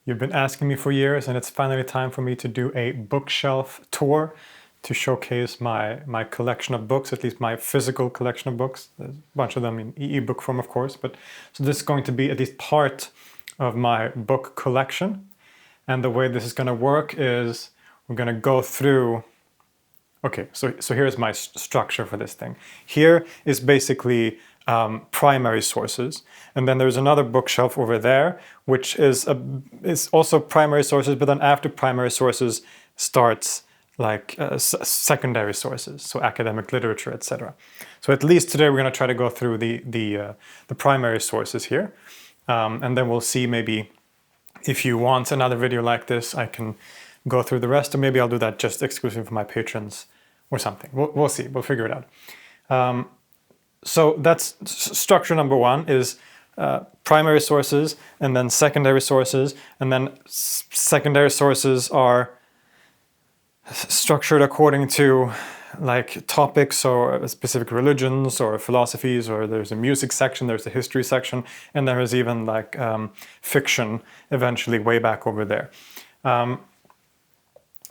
You've been asking me for years, and it's finally time for me to do a bookshelf tour to showcase my collection of books, at least my physical collection of books. There's a bunch of them in e-book form, of course, but so this is going to be at least part of my book collection. And the way this is going to work is we're going to go through. Okay, so here's my structure for this thing. Here is basically primary sources, and then there's another bookshelf over there, which is also primary sources, but then after primary sources starts like secondary sources, so academic literature, etc. So at least today we're going to try to go through the primary sources here, and then we'll see maybe if you want another video like this, I can go through the rest, or maybe I'll do that just exclusive for my patrons or something. We'll see. We'll figure it out. So that's structure number one is primary sources and then secondary sources, and then secondary sources are structured according to like topics or specific religions or philosophies, or there's a music section, there's a history section, and there is even like fiction eventually way back over there.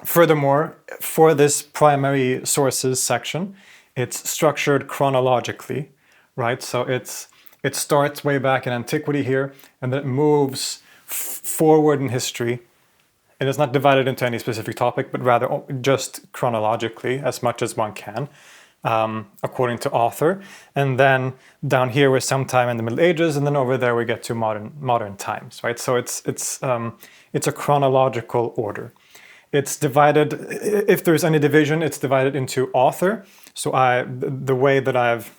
Furthermore, for this primary sources section, it's structured chronologically, right? So it starts way back in antiquity here, and then it moves forward in history. It is not divided into any specific topic, but rather just chronologically, as much as one can, according to author. And then down here we're sometime in the Middle Ages, and then over there we get to modern times, right? So it's a chronological order. It's divided, if there's any division, it's divided into author. So the way that I've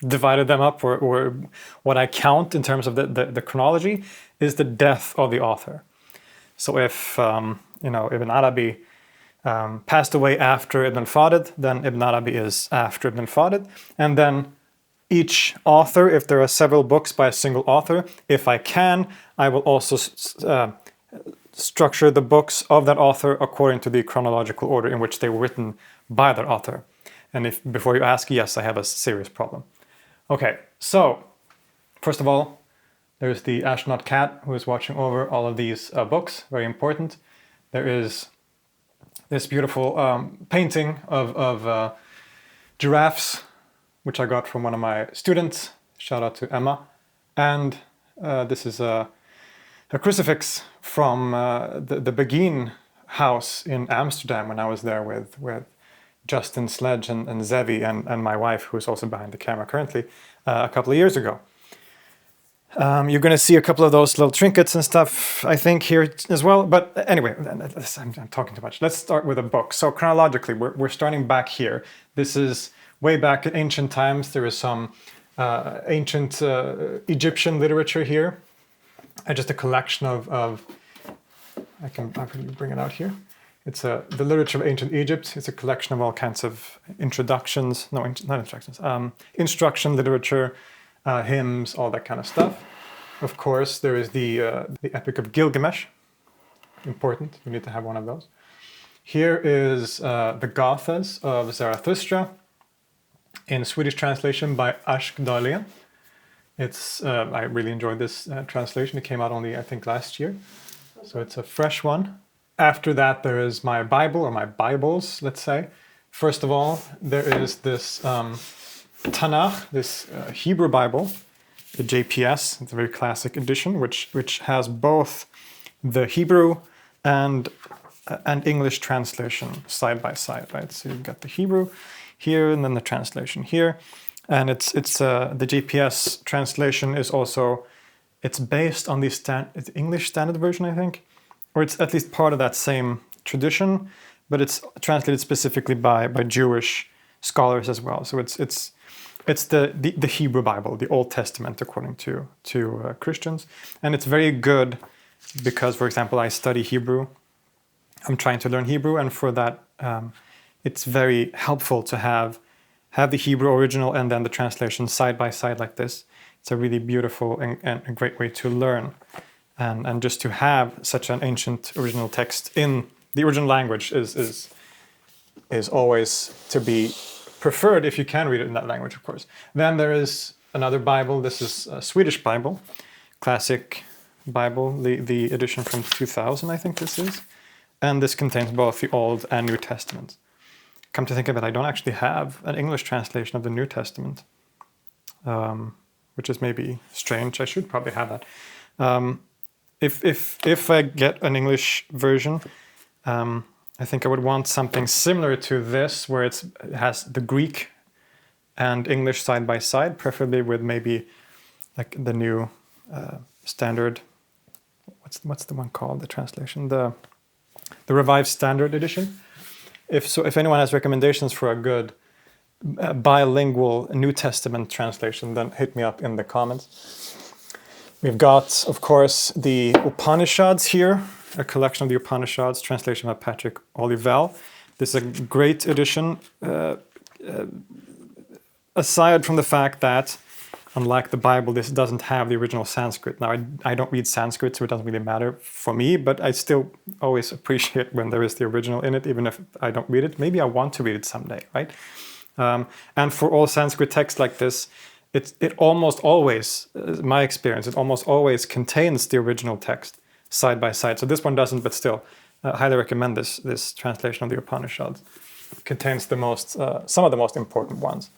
divided them up, or what I count in terms of the chronology, is the death of the author. So if Ibn Arabi passed away after Ibn al-Farid, then Ibn Arabi is after Ibn al-Farid. And then each author, if there are several books by a single author, if I can, I will also structure the books of that author according to the chronological order in which they were written by that author. And if before you ask, yes, I have a serious problem. Okay, so first of all, there's the astronaut cat who is watching over all of these books, very important. There is this beautiful painting of giraffes, which I got from one of my students. Shout out to Emma. And this is a crucifix from the Begin house in Amsterdam when I was there with Justin Sledge and Zevi and my wife, who is also behind the camera currently, a couple of years ago. You're going to see a couple of those little trinkets and stuff, I think, here as well. But anyway, I'm talking too much. Let's start with a book. So chronologically, we're starting back here. This is way back in ancient times. There is some ancient Egyptian literature here. Just a collection of I can bring it out here. It's the literature of ancient Egypt. It's a collection of all kinds of introductions, not instructions, instruction literature, hymns, all that kind of stuff. Of course, there is the Epic of Gilgamesh. Important, you need to have one of those. Here is the Gathas of Zarathustra in Swedish translation by Ashk Dahlén. I really enjoyed this translation. It came out only, I think, last year. So it's a fresh one. After that, there is my Bible, or my Bibles, let's say. First of all, there is this Tanakh, this Hebrew Bible, the JPS. It's a very classic edition, which has both the Hebrew and English translation side by side, right? So you've got the Hebrew here, and then the translation here. And it's the JPS translation is also, it's based on the English Standard Version, I think, or it's at least part of that same tradition, but it's translated specifically by Jewish scholars as well. So it's the Hebrew Bible, the Old Testament, according to Christians, and it's very good because, for example, I study Hebrew. I'm trying to learn Hebrew, and for that, it's very helpful to have the Hebrew original and then the translation side by side like this. It's a really beautiful and a great way to learn. And just to have such an ancient original text in the original language is always to be preferred if you can read it in that language, of course. Then there is another Bible. This is a Swedish Bible, classic Bible, the edition from 2000, I think this is. And this contains both the Old and New Testament. Come to think of it, I don't actually have an English translation of the New Testament, which is maybe strange. I should probably have that. If I get an English version, I think I would want something similar to this, where it has the Greek and English side by side, preferably with maybe like the new standard. What's the one called? The translation, the Revised Standard Edition. If anyone has recommendations for a good bilingual New Testament translation, then hit me up in the comments. We've got, of course, the Upanishads here, a collection of the Upanishads, translation by Patrick Olivelle. This is a great edition, aside from the fact that, unlike the Bible, this doesn't have the original Sanskrit. Now, I don't read Sanskrit, so it doesn't really matter for me, but I still always appreciate when there is the original in it, even if I don't read it. Maybe I want to read it someday, right? And for all Sanskrit texts like this, it almost always, my experience, it almost always contains the original text side by side. So this one doesn't, but still, highly recommend this translation of the Upanishads. It contains some of the most important ones.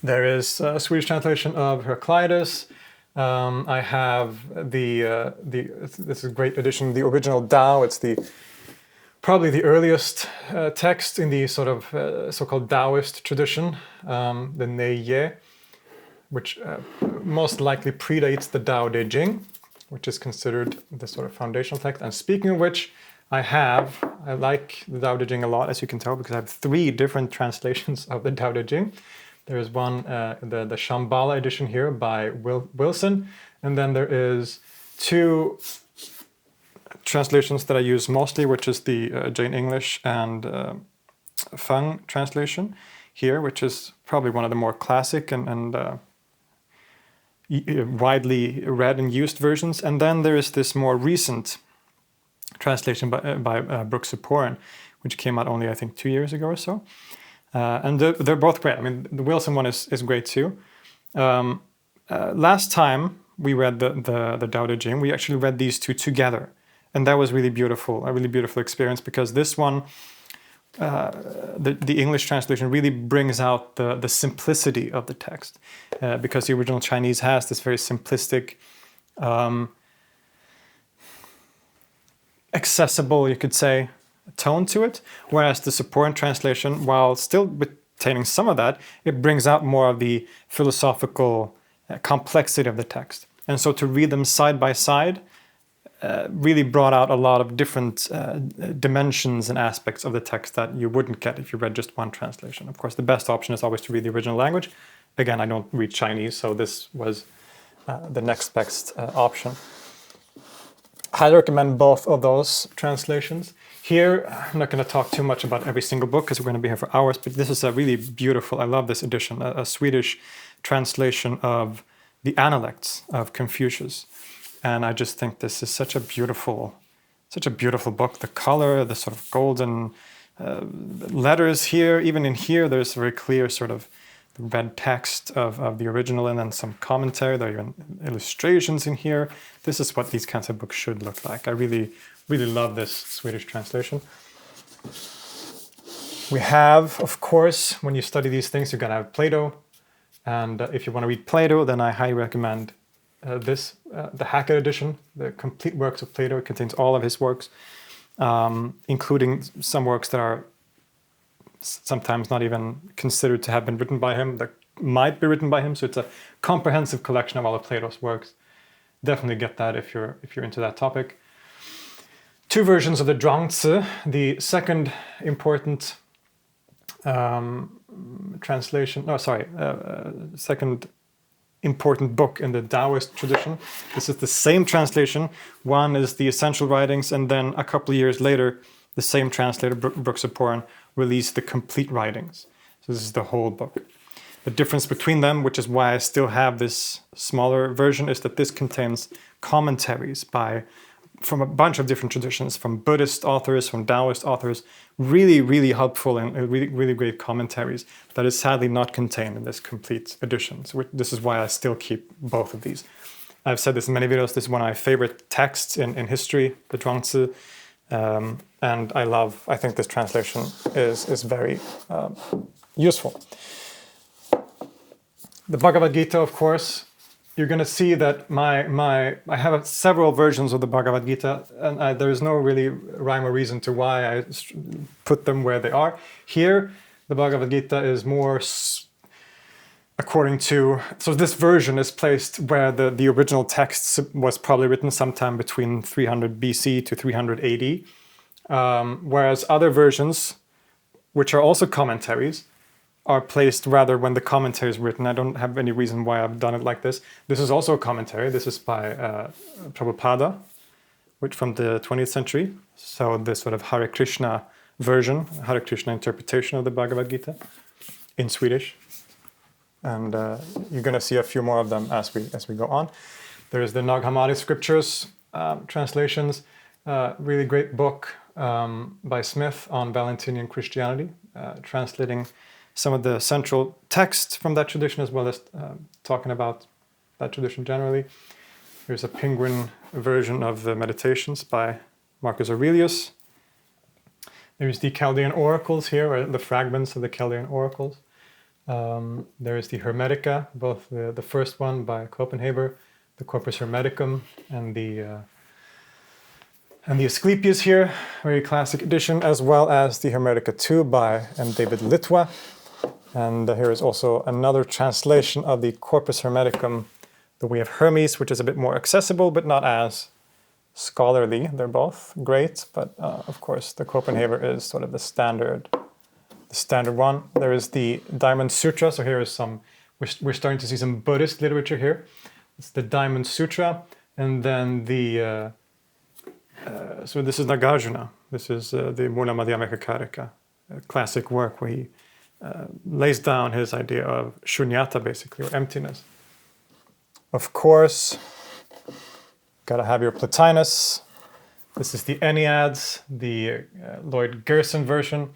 There is a Swedish translation of Heraclitus. I have this is a great edition, the original Tao. It's probably the earliest text in the sort of so-called Daoist tradition, the Neye, which most likely predates the Tao Te Ching, which is considered the sort of foundational text. And speaking of which, I like the Tao Te Ching a lot, as you can tell, because I have 3 different translations of the Tao Te Ching. There is one, the Shambhala edition here by Wilson, and then there is 2 translations that I use mostly, which is the Jane English and Feng translation here, which is probably one of the more classic and widely read and used versions. And then there is this more recent translation by Brooks Supporan, which came out only, I think, 2 years ago or so. And they're both great. I mean, the Wilson one is great too. Last time we read the Tao Te Ching, we actually read these 2 together. And that was really beautiful, a really beautiful experience, because this one, the English translation really brings out the simplicity of the text, because the original Chinese has this very simplistic, accessible, you could say, tone to it, whereas the Supporan translation, while still retaining some of that, it brings out more of the philosophical complexity of the text. And so to read them side by side really brought out a lot of different dimensions and aspects of the text that you wouldn't get if you read just one translation. Of course, the best option is always to read the original language. Again, I don't read Chinese, so this was the next best option. Highly recommend both of those translations. Here, I'm not going to talk too much about every single book because we're going to be here for hours, but this is a really beautiful, I love this edition, a Swedish translation of the Analects of Confucius. And I just think this is such a beautiful book. The color, the sort of golden letters here, even in here, there's very clear sort of the red text of the original, and then some commentary. There are even illustrations in here. This is what these kinds of books should look like. I really love this Swedish translation. We have, of course, when you study these things, you're going to have Plato. And if you want to read Plato, then I highly recommend the Hackett edition, the complete works of Plato. It contains all of his works, including some works that are sometimes not even considered to have been written by him, that might be written by him. So it's a comprehensive collection of all of Plato's works. Definitely get that if you're into that topic. 2 versions of the Zhuangzi, the second important second important book in the Daoist tradition. This is the same translation. One is the Essential Writings, and then a couple of years later, the same translator, Brooks Supporan, released the Complete Writings. So this is the whole book. The difference between them, which is why I still have this smaller version, is that this contains commentaries from a bunch of different traditions, from Buddhist authors, from Daoist authors, really helpful and really great commentaries that is sadly not contained in this complete edition. So this is why I still keep both of these. I've said this in many videos. This is one of my favorite texts in history, the Zhuangzi. And I think this translation is very useful. The Bhagavad Gita, of course, you're going to see that I have several versions of the Bhagavad Gita, and there is no really rhyme or reason to why I put them where they are. Here, the Bhagavad Gita is more according to, so this version is placed where the original text was probably written sometime between 300 BC to 300 AD, whereas other versions, which are also commentaries, are placed rather when the commentary is written. I don't have any reason why I've done it like this. This is also a commentary. This is by Prabhupada, which from the 20th century. So this sort of Hare Krishna version, Hare Krishna interpretation of the Bhagavad Gita in Swedish. And you're going to see a few more of them as we go on. There is the Nag Hammadi scriptures translations. Really great book by Smith on Valentinian Christianity, translating some of the central texts from that tradition, as well as talking about that tradition generally. There's a Penguin version of the Meditations by Marcus Aurelius. There's the Chaldean Oracles here, or the fragments of the Chaldean Oracles. There is the Hermetica, both the first one by Copenhagen, the Corpus Hermeticum, and the Asclepius here, very classic edition, as well as the Hermetica II by David Litwa. And here is also another translation of the Corpus Hermeticum, the Way of Hermes, which is a bit more accessible, but not as scholarly. They're both great, but of course the Copenhagen is sort of the standard one. There is the Diamond Sutra. So here is we're starting to see some Buddhist literature here. It's the Diamond Sutra, and then so this is Nagarjuna. This is the Mula Madhyamaka Karika, a classic work where he lays down his idea of shunyata, basically, or emptiness. Of course, gotta have your Plotinus. This is the Enneads, the Lloyd Gerson version,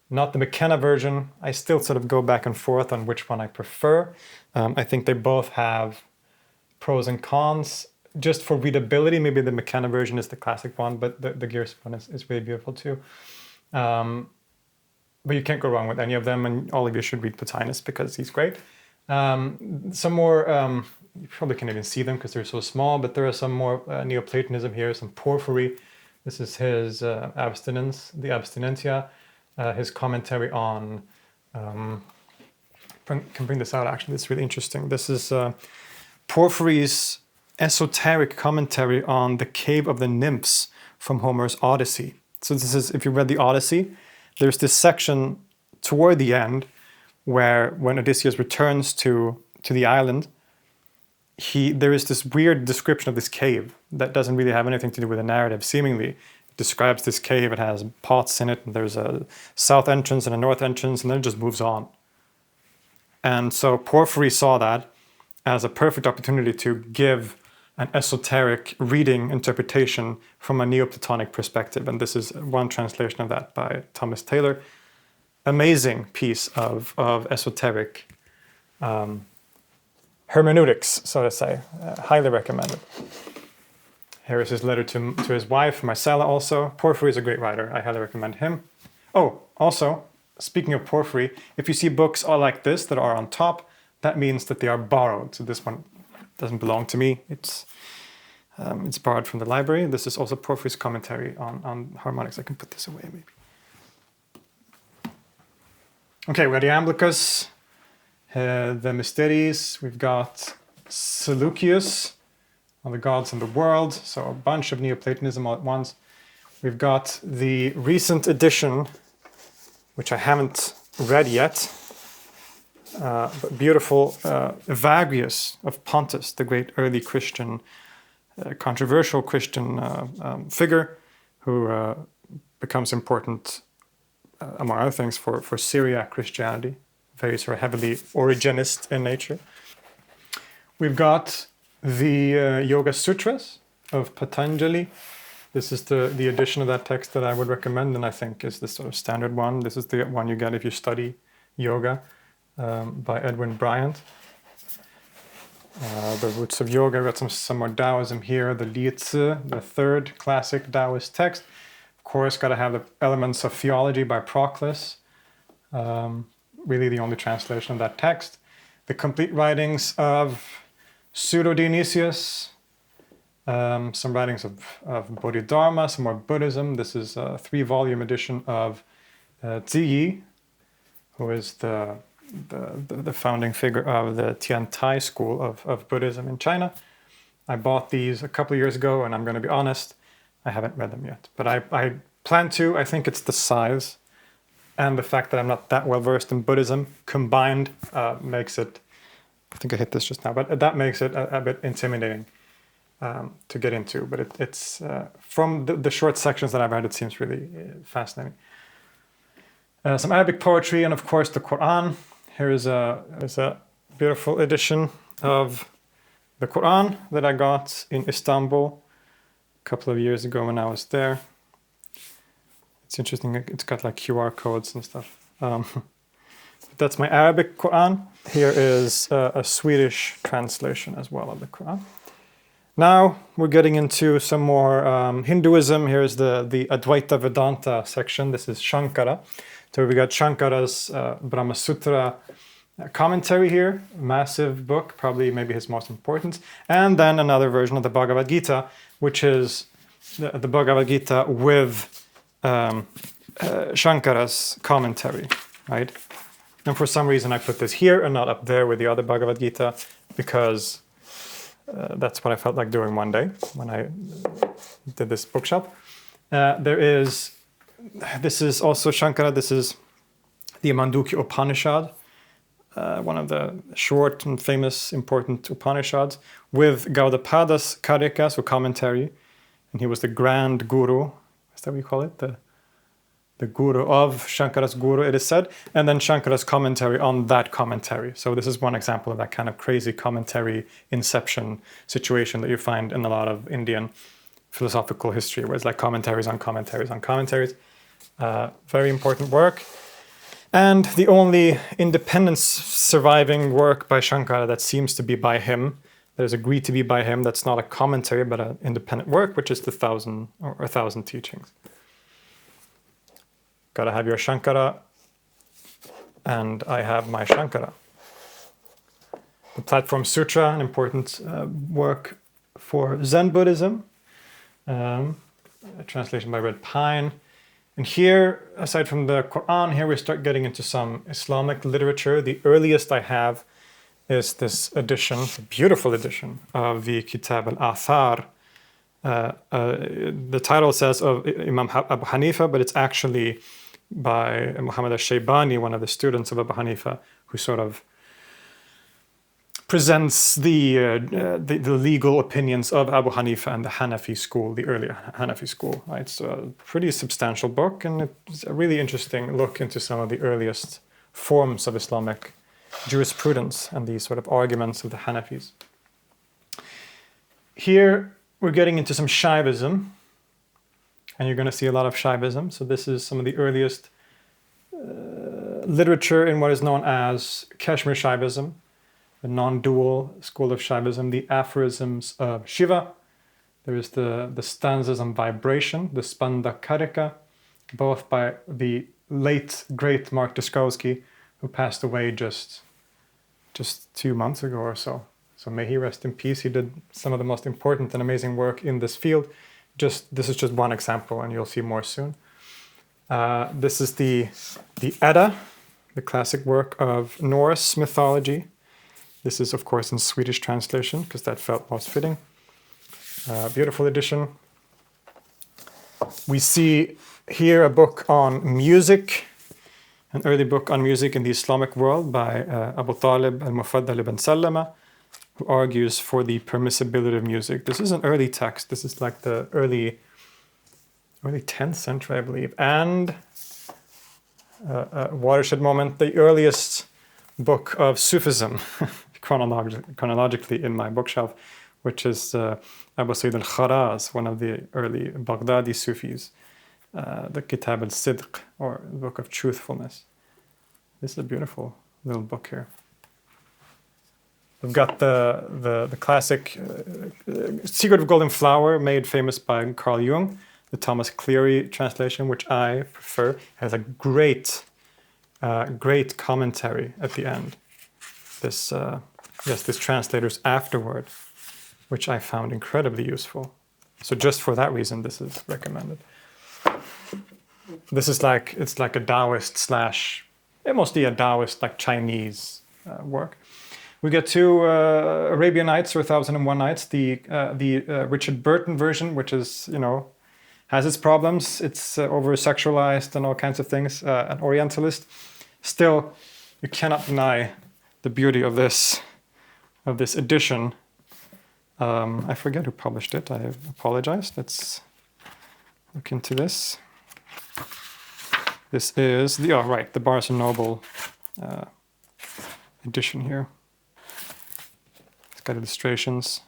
not the McKenna version. I still sort of go back and forth on which one I prefer. I think they both have pros and cons. Just for readability, maybe the McKenna version is the classic one, but the Gerson one is really beautiful too. But you can't go wrong with any of them, and all of you should read Plotinus because he's great. Some more, you probably can't even see them because they're so small, but there are some more Neoplatonism here, some Porphyry. This is his Abstinence, the Abstinentia, his commentary on, can bring this out actually, it's really interesting. This is Porphyry's esoteric commentary on the Cave of the Nymphs from Homer's Odyssey. So this is, if you read the Odyssey, there's this section toward the end where when Odysseus returns to the island, there is this weird description of this cave that doesn't really have anything to do with the narrative. Seemingly, it describes this cave, it has pots in it, and there's a south entrance and a north entrance, and then it just moves on. And so Porphyry saw that as a perfect opportunity to give an esoteric reading interpretation from a Neoplatonic perspective. And this is one translation of that by Thomas Taylor. Amazing piece of esoteric hermeneutics, so to say. Highly recommended. Here is his letter to his wife, Marcella also. Porphyry is a great writer. I highly recommend him. Oh, also, speaking of Porphyry, if you see books all like this that are on top, that means that they are borrowed. So this one doesn't belong to me. It's borrowed from the library. This is also Porphyry's commentary on harmonics. I can put this away maybe. Okay, we got the Iamblichus, the Mysteries. We've got Seleucus on the gods and the world. So a bunch of Neoplatonism all at once. We've got the recent edition, which I haven't read yet, but beautiful Evagrius of Pontus, the great early Christian, controversial Christian figure who becomes important, among other things, for Syriac Christianity, very sort of heavily Origenist in nature. We've got the Yoga Sutras of Patanjali. This is the edition of that text that I would recommend, and I think is the sort of standard one. This is the one you get if you study yoga, by Edwin Bryant. The roots of yoga. I've got some more Taoism here. The Lizi, the third classic Taoist text. Of course, got to have the elements of theology by Proclus. Really the only translation of that text. The complete writings of Pseudo-Dionysius. Some writings of Bodhidharma, some more Buddhism. This is a 3-volume edition of Ziyi, who is the founding figure of the Tiantai school of Buddhism in China. I bought these a couple of years ago, and I'm going to be honest, I haven't read them yet. But I plan to. I think it's the size and the fact that I'm not that well versed in Buddhism combined makes it, I think I hit this just now, but that makes it a bit intimidating to get into. But it's from the short sections that I've read, it seems really fascinating. Some Arabic poetry, and of course the Quran. Here is a beautiful edition of the Quran that I got in Istanbul a couple of years ago when I was there. It's interesting, it's got like QR codes and stuff. That's my Arabic Quran. Here is a Swedish translation as well of the Quran. Now we're getting into some more Hinduism. Here's the Advaita Vedanta section. This is Shankara. So we got Shankara's Brahma Sutra commentary here, massive book, probably maybe his most important. And then another version of the Bhagavad Gita, which is the Bhagavad Gita with Shankara's commentary, right? And for some reason I put this here and not up there with the other Bhagavad Gita, because that's what I felt like doing one day when I did this bookshelf. This is also Shankara. This is the Mandukya Upanishad, one of the short and famous important Upanishads, with Gaudapada's Karika, so commentary. And he was the grand guru. Is that what you call it? The guru of Shankara's guru, it is said. And then Shankara's commentary on that commentary. So this is one example of that kind of crazy commentary inception situation that you find in a lot of Indian philosophical history, where it's like commentaries on commentaries on commentaries. Very important work. And the only independent surviving work by Shankara that seems to be by him, that is agreed to be by him, that's not a commentary but an independent work, which is the 1,000 Teachings. Gotta have your Shankara, and I have my Shankara. The Platform Sutra, an important work for Zen Buddhism, a translation by Red Pine. And here, aside from the Quran, here we start getting into some Islamic literature. The earliest I have is this edition, a beautiful edition of the Kitab al-Athar. The title says of Imam Abu Hanifa, but it's actually by Muhammad al-Shaybani, one of the students of Abu Hanifa, who sort of presents the legal opinions of Abu Hanifa and the Hanafi school, the earlier Hanafi school. Right? It's a pretty substantial book, and it's a really interesting look into some of the earliest forms of Islamic jurisprudence and the sort of arguments of the Hanafis. Here we're getting into some Shaivism, and you're going to see a lot of Shaivism. So this is some of the earliest literature in what is known as Kashmir Shaivism, the non-dual school of Shaivism, the aphorisms of Shiva. There is the stanzas on vibration, the Spanda Karika, both by the late, great Mark Duskovsky, who passed away just 2 months ago or so. So may he rest in peace. He did some of the most important and amazing work in this field. This is just one example, and you'll see more soon. This is the Edda, the classic work of Norse mythology. This is, of course, in Swedish translation, because that felt most fitting. Beautiful edition. We see here a book on music, an early book on music in the Islamic world by Abu Talib al-Mufaddal ibn Sallama, who argues for the permissibility of music. This is an early text. This is like the early 10th century, I believe. And a watershed moment, the earliest book of Sufism, chronologically in my bookshelf, which is Abu Sayyid al-Kharaz, one of the early Baghdadi Sufis, the Kitab al-Sidq, or the Book of Truthfulness. This is a beautiful little book here. We've got the classic Secret of Golden Flower, made famous by Carl Jung, the Thomas Cleary translation, which I prefer. It has a great commentary at the end. This translator's afterword, which I found incredibly useful. So just for that reason, this is recommended. This is it's like a Daoist slash, mostly a Daoist, like Chinese work. We get to Arabian Nights or 1001 Nights, the Richard Burton version, which is, has its problems. It's over-sexualized and all kinds of things, an Orientalist. Still, you cannot deny the beauty of this edition. I forget who published it. I apologize. Let's look into this. This is the Barnes & Noble edition here. It's got illustrations.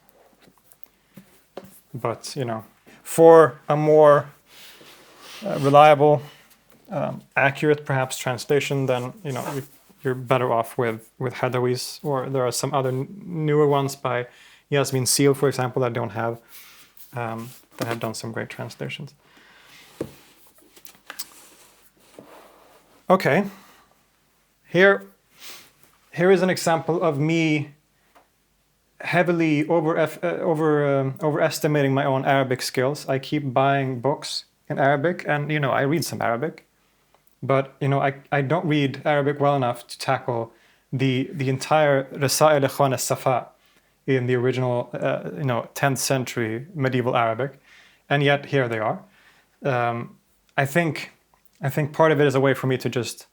But, for a more reliable, accurate, perhaps, translation, then, you're better off with Hadawi's, or there are some other newer ones by Yasmin Seal, for example, that don't have, that have done some great translations. Okay, here is an example of me heavily overestimating my own Arabic skills. I keep buying books in Arabic, and I read some Arabic, but I don't read Arabic well enough to tackle the entire Rasail Ikhwan al-Safa in the original 10th century medieval Arabic, and yet here they are. I think part of it is a way for me to just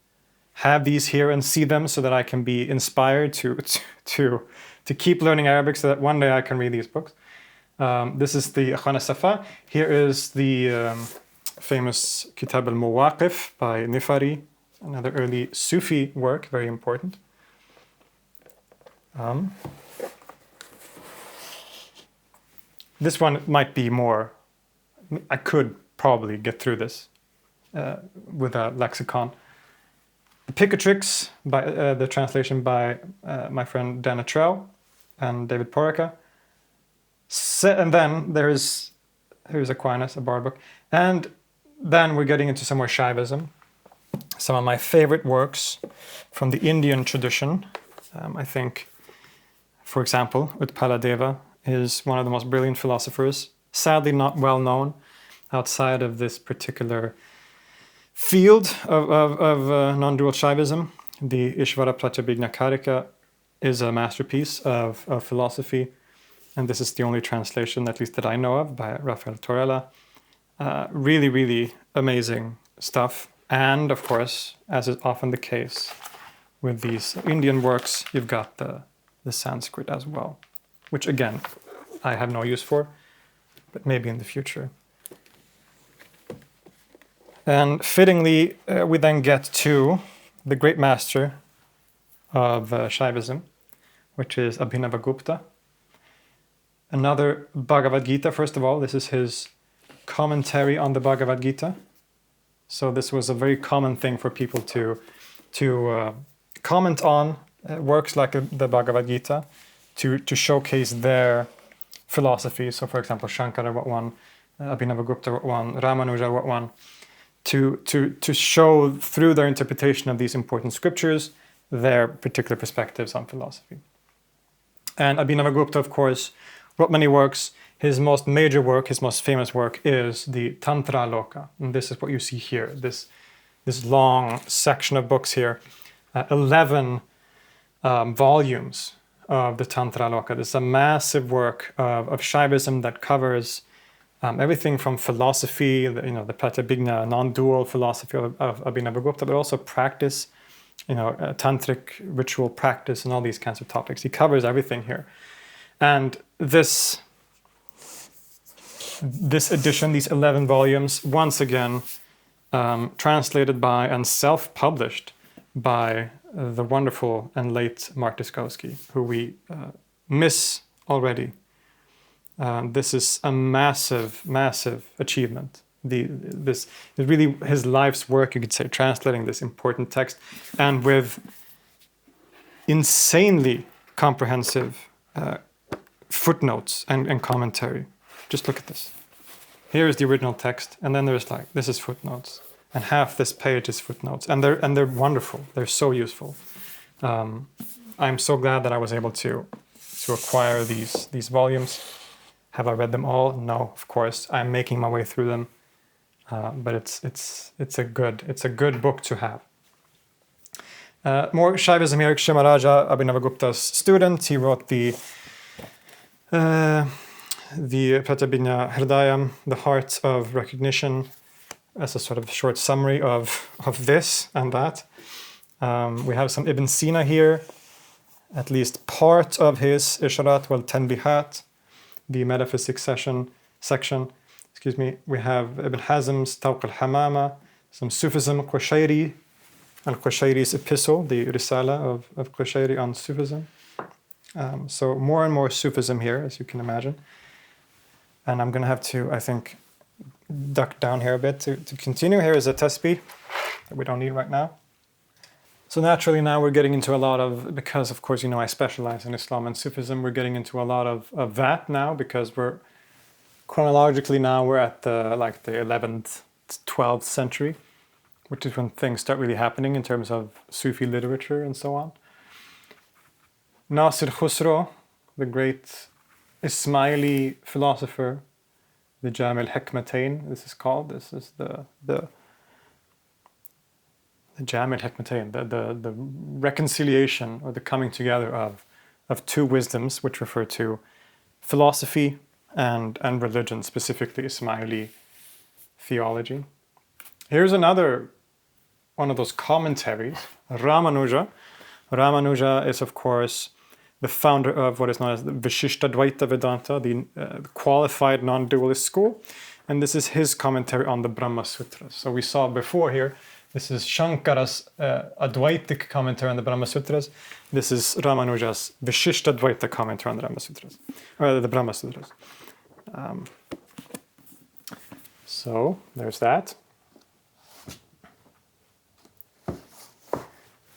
have these here and see them, so that I can be inspired to keep learning Arabic, so that one day I can read these books. This is the Ikhwan al-Safa. Here is the famous Kitab al-Mawaqif by Nifari, another early Sufi work, very important. This one might be more, I could probably get through this with a lexicon. The Picatrix, by the translation by my friend Dana Trell and David Porrica. And then here's Aquinas, a Bard book. And then we're getting into some more Shaivism. Some of my favorite works from the Indian tradition. I think, for example, Utpaladeva is one of the most brilliant philosophers, sadly not well known outside of this particular field of non-dual Shaivism. The Ishvara Pratyabhijna Karika is a masterpiece of philosophy, and this is the only translation, at least that I know of, by Rafael Torella. Really, really amazing stuff. And of course, as is often the case with these Indian works, you've got the Sanskrit as well, which again, I have no use for, but maybe in the future. And fittingly, we then get to the great master of Shaivism, which is Abhinavagupta. Another Bhagavad Gita, first of all. This is his commentary on the Bhagavad Gita. So this was a very common thing for people to comment on works like the Bhagavad Gita, to showcase their philosophy. So for example, Shankara wrote one, Abhinavagupta wrote one, Ramanuja wrote one, to show through their interpretation of these important scriptures their particular perspectives on philosophy. And Abhinavagupta, of course, wrote many works. His most major work, his most famous work, is the Tantra Loka. And this is what you see here, this long section of books here, 11 volumes of the Tantra Loka. This is a massive work of Shaivism that covers everything from philosophy, the Pratyabhijna, non-dual philosophy of Abhinavagupta, but also practice, tantric ritual practice and all these kinds of topics. He covers everything here. And this edition, these 11 volumes, once again, translated by and self-published by the wonderful and late Mark Dyskowski, who we miss already. This is a massive, massive achievement. This is really his life's work, you could say, translating this important text, and with insanely comprehensive footnotes and commentary. Just look at this. Here is the original text, and then there's like, this is footnotes, and half this page is footnotes, and they're wonderful. They're so useful. I'm so glad that I was able to acquire these volumes. Have I read them all? No, of course. I'm making my way through them, but it's a good book to have. More Shaivism here. Kshemaraja, Abhinavagupta's student. He wrote the Pratyabhijna Hridayam, the Heart of Recognition, as a sort of short summary of this and that. We have some Ibn Sina here, at least part of his Isharat wal Tanbihat, the metaphysics section. Excuse me. We have Ibn Hazm's Tawq al-Hamama, some Sufism, Qushayri, al-Qushayri's epistle, the Risala of Qushayri on Sufism. So more and more Sufism here, as you can imagine. And I'm going to have to, I think, duck down here a bit to continue. Here is a tasbih that we don't need right now. So naturally now we're getting into a lot of, because of course, I specialize in Islam and Sufism, we're getting into a lot of that now, because we're chronologically now we're at the 11th, 12th century, which is when things start really happening in terms of Sufi literature and so on. Nasir Khusro, the great Ismaili philosopher, the Jami al-Hikmatain, this is called. This is the Jami al-Hikmatain, the reconciliation or the coming together of two wisdoms, which refer to philosophy and religion, specifically Ismaili theology. Here's another one of those commentaries, Ramanuja. Ramanuja is, of course, the founder of what is known as the Vishishtadvaita Vedanta, the qualified non-dualist school. And this is his commentary on the Brahma Sutras. So we saw before here, this is Shankara's Advaitic commentary on the Brahma Sutras. This is Ramanuja's Vishishtadvaita commentary on the Brahma Sutras. Or the Brahma Sutras. So there's that.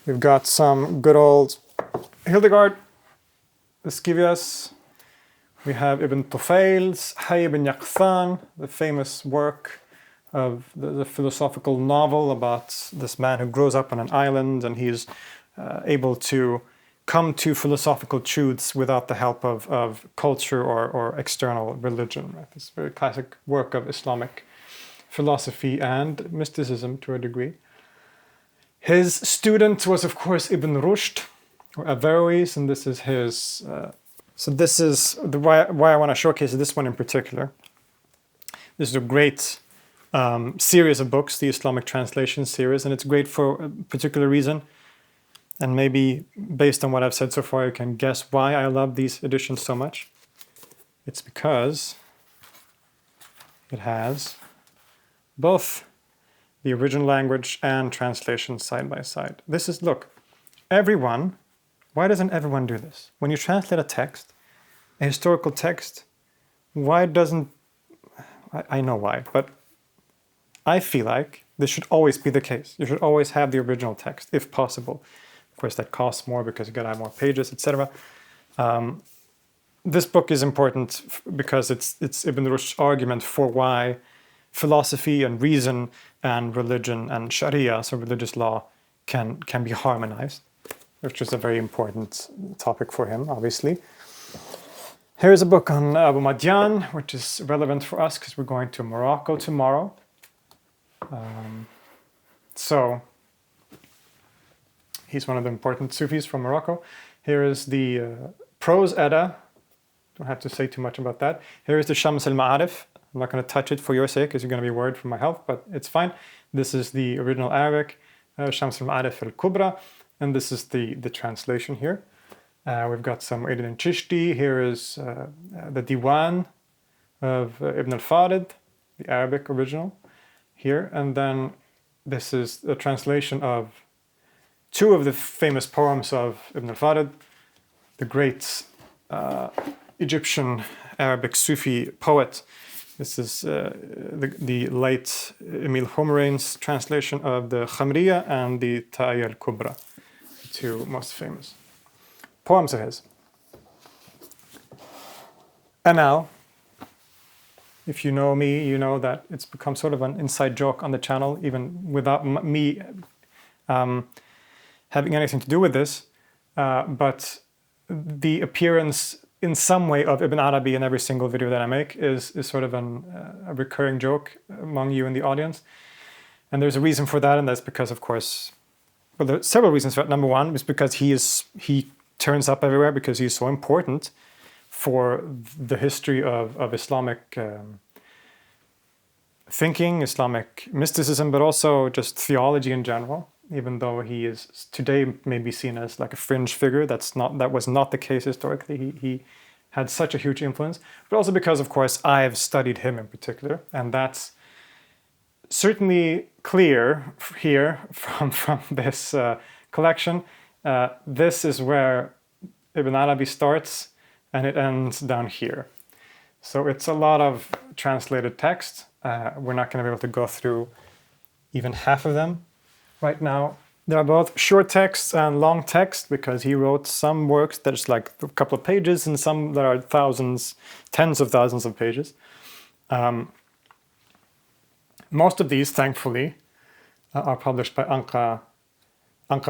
We've got some good old Hildegard, the Scivias. We have Ibn Tufail's Hayy ibn Yaqthan, the famous work of the philosophical novel about this man who grows up on an island, and he's able to come to philosophical truths without the help of culture or external religion. Right? This very classic work of Islamic philosophy and mysticism to a degree. His student was, of course, Ibn Rushd, or Averroes, and this is his... so this is why I want to showcase this one in particular. This is a great series of books, the Islamic translation series, and it's great for a particular reason. And maybe based on what I've said so far, you can guess why I love these editions so much. It's because it has both the original language and translation side by side. This is, look, everyone, why doesn't everyone do this? When you translate a text, a historical text, why doesn't, I know why, but I feel like this should always be the case. You should always have the original text, if possible. Of course, that costs more because you gotta have more pages, etc. This book is important because it's Ibn Rushd's argument for why philosophy and reason and religion and Sharia, so religious law, can be harmonized, which is a very important topic for him, obviously. Here's a book on Abu Madyan, which is relevant for us because we're going to Morocco tomorrow. So he's one of the important Sufis from Morocco. Here is the prose Edda. Don't have to say too much about that. Here is the Shams al-Ma'arif. I'm not going to touch it for your sake because you're going to be worried for my health, but it's fine. This is the original Arabic, Shams al-Ma'arif al-Kubra, and this is the translation here. We've got some Mu'ayyid Chishti. Here is the Diwan of Ibn al-Farid, the Arabic original here. And then this is a translation of two of the famous poems of Ibn al-Farid, the great Egyptian Arabic Sufi poet. This is the late Emil Homerain's translation of the Khamriya and the Ta'iyya al-Kubra, the two most famous poems of his. And now, if you know me, you know that it's become sort of an inside joke on the channel, even without me having anything to do with this. But the appearance in some way of Ibn Arabi in every single video that I make is sort of a recurring joke among you in the audience. And there's a reason for that, and that's because, of course, well, there are several reasons for that. Number one is because he turns up everywhere because he's so important for the history of Islamic thinking, Islamic mysticism, but also just theology in general. Even though he is today maybe seen as like a fringe figure, that was not the case historically. He had such a huge influence, but also because, of course, I've studied him in particular, and that's certainly clear here from this collection. This is where Ibn Arabi starts, and it ends down here. So it's a lot of translated text. We're not going to be able to go through even half of them right now. There are both short text and long text because he wrote some works that is like a couple of pages and some that are thousands, tens of thousands of pages. Most of these, thankfully, are published by Anka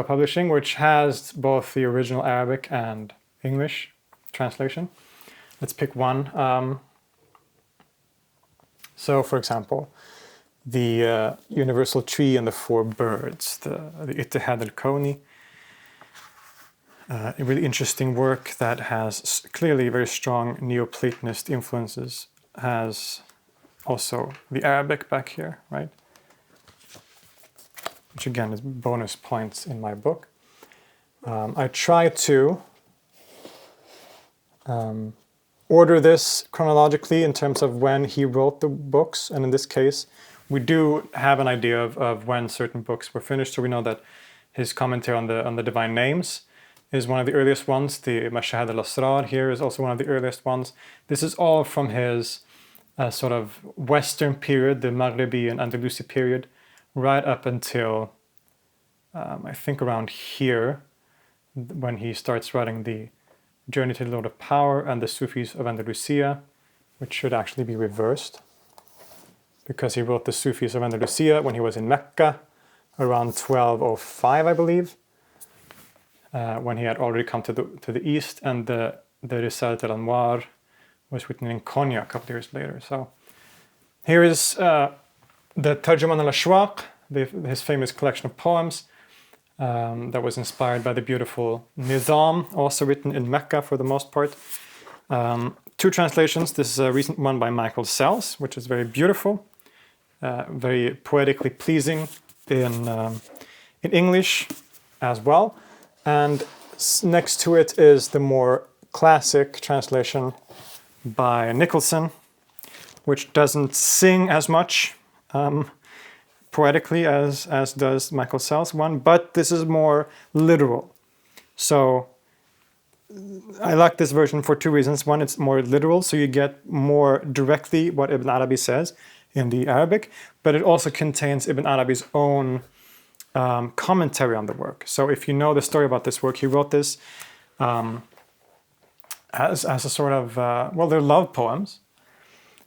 Publishing, which has both the original Arabic and English translation. Let's pick one. So, for example, the Universal Tree and the Four Birds, the Ittihad al-Kawni. A really interesting work that has clearly very strong Neoplatonist influences. Has also the Arabic back here, right? Which again is bonus points in my book. I try to order this chronologically in terms of when he wrote the books, and in this case, we do have an idea of when certain books were finished. So we know that his commentary on the divine names is one of the earliest ones. The Mashahad al-Asrar here is also one of the earliest ones. This is all from his sort of Western period, the Maghribi and Andalusi period, right up until I think around here, when he starts writing the Journey to the Lord of Power and the Sufis of Andalusia, which should actually be reversed, because he wrote the Sufis of Andalusia when he was in Mecca around 1205, I believe, when he had already come to the east, and the Risalat al-Anwar was written in Konya a couple of years later. So here is the Tarjuman al-Ashwaq, his famous collection of poems that was inspired by the beautiful Nizam, also written in Mecca for the most part. Two translations. This is a recent one by Michael Sells, which is very beautiful, very poetically pleasing in English as well. And next to it is the more classic translation by Nicholson, which doesn't sing as much poetically as does Michael Sells' one, but this is more literal. So I like this version for two reasons. One, it's more literal, so you get more directly what Ibn Arabi says in the Arabic, but it also contains Ibn Arabi's own commentary on the work. So if you know the story about this work, he wrote this as a sort of, well, they're love poems,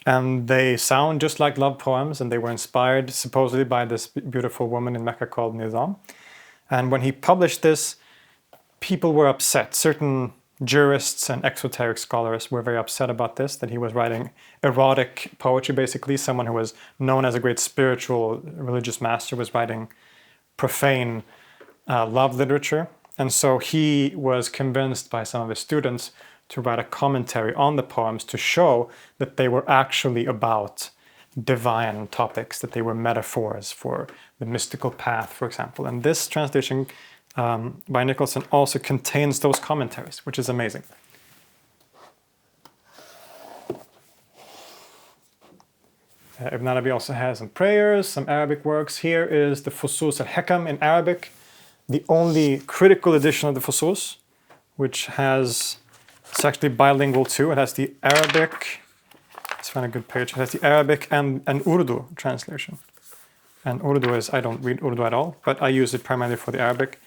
and they sound just like love poems, and they were inspired supposedly by this beautiful woman in Mecca called Nizam. And when he published this, people were upset. Certain jurists and exoteric scholars were very upset about this, that he was writing erotic poetry, basically. Someone who was known as a great spiritual religious master was writing profane love literature. And so he was convinced by some of his students to write a commentary on the poems to show that they were actually about divine topics, that they were metaphors for the mystical path, for example. And this translation by Nicholson also contains those commentaries, which is amazing. Ibn Arabi also has some prayers, some Arabic works. Here is the Fusus al-Hikam in Arabic, the only critical edition of the Fusus, which has, it's actually bilingual too. It has the Arabic, let's find a good page. It has the Arabic and Urdu translation. And Urdu is, I don't read Urdu at all, but I use it primarily for the Arabic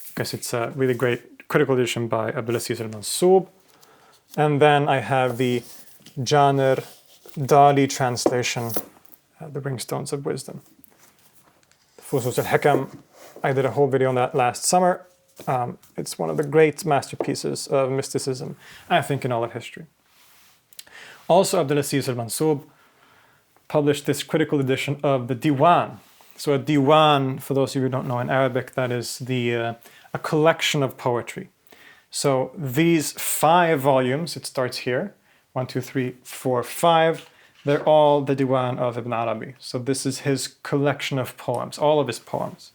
because it's a really great critical edition by Abdulaziz al-Mansub. And then I have the Janer Dali translation, The Ringstones of Wisdom. Fusus al-Hikam, I did a whole video on that last summer. It's one of the great masterpieces of mysticism, I think, in all of history. Also, Abdulaziz al-Mansoub published this critical edition of the Diwan. So a Diwan, for those of you who don't know in Arabic, that is a collection of poetry. So these 5 volumes, it starts here, 1, 2, 3, 4, 5, they're all the Diwan of Ibn Arabi. So this is his collection of poems, all of his poems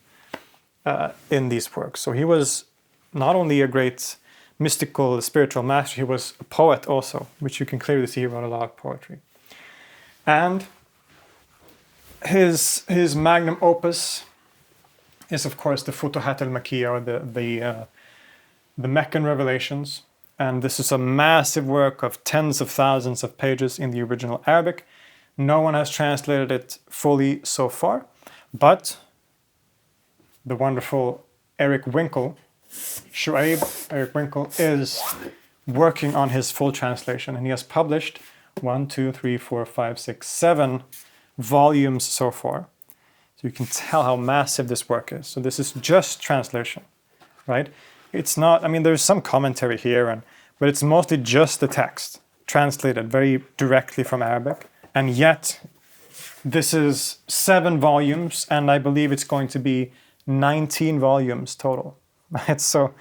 in these works. So he was not only a great mystical, spiritual master, he was a poet also, which you can clearly see he wrote a lot of poetry. And his magnum opus is, of course, the Futuhat al-Makkiyya, or the Meccan revelations. And this is a massive work of tens of thousands of pages in the original Arabic. No one has translated it fully so far, but the wonderful Eric Winkle, Eric Winkle, is working on his full translation, and he has published 1, 2, 3, 4, 5, 6, 7 volumes so far. So you can tell how massive this work is. So this is just translation, right? It's not, I mean, there's some commentary here, but it's mostly just the text, translated very directly from Arabic. And yet, this is 7 volumes, and I believe it's going to be 19 volumes total. Right? So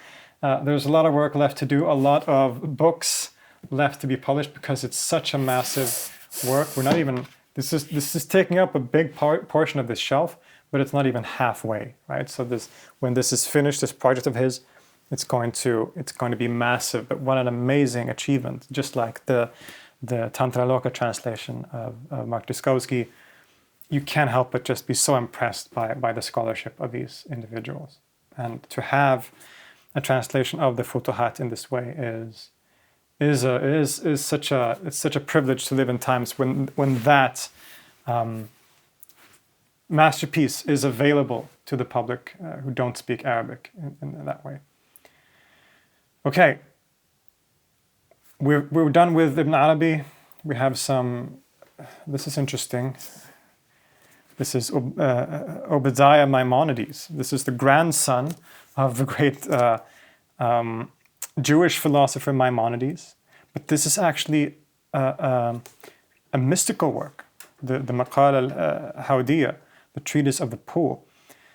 there's a lot of work left to do, a lot of books left to be published, because it's such a massive work. We're not even, this is taking up a big portion of this shelf, but it's not even halfway, right? So when this is finished, this project of his, it's going to be massive. But what an amazing achievement! Just like the Tantra Loka translation of Mark Duskovsky, you can't help but just be so impressed by the scholarship of these individuals. And to have a translation of the Futuhat in this way is such a privilege to live in times when that masterpiece is available to the public who don't speak Arabic in that way. Okay, we're done with Ibn Arabi. We have some. This is interesting. This is Obadiah Maimonides. This is the grandson of the great Jewish philosopher Maimonides. But this is actually a mystical work, the Maqal al-Hawdiyya, the treatise of the pool.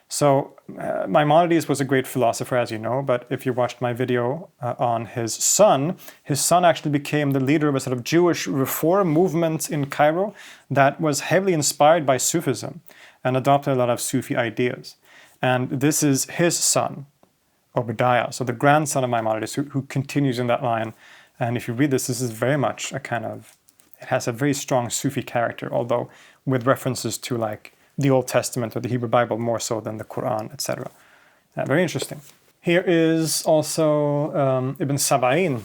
So Maimonides was a great philosopher, as you know, but if you watched my video on his son actually became the leader of a sort of Jewish reform movement in Cairo that was heavily inspired by Sufism and adopted a lot of Sufi ideas. And this is his son, Obadiah, so the grandson of Maimonides, who continues in that line. And if you read this is very much it has a very strong Sufi character, although with references to like the Old Testament or the Hebrew Bible more so than the Quran, etc. Very interesting. Here is also Ibn Sab'in,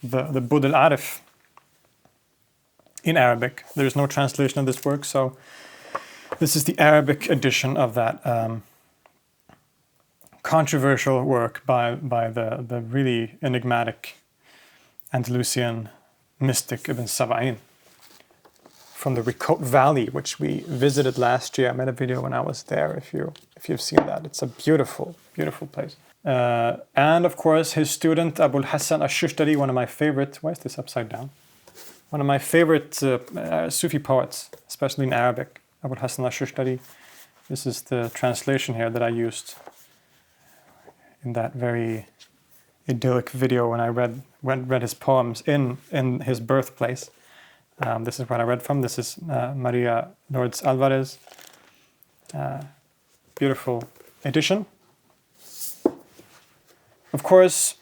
the Bud al-Arif in Arabic. There's no translation of this work, so this is the Arabic edition of that controversial work by the really enigmatic Andalusian mystic Ibn Sab'in from the Ricote Valley, which we visited last year. I made a video when I was there, if you've seen that. It's a beautiful, beautiful place. And of course, his student, Abul Hassan al-Shushtari, one of my favorite, why is this upside down? One of my favorite Sufi poets, especially in Arabic, Abul Hassan al-Shushtari. This is the translation here that I used in that very idyllic video when I read his poems in his birthplace. This is what I read from. This is Maria Lourdes Alvarez. Beautiful edition. Of course,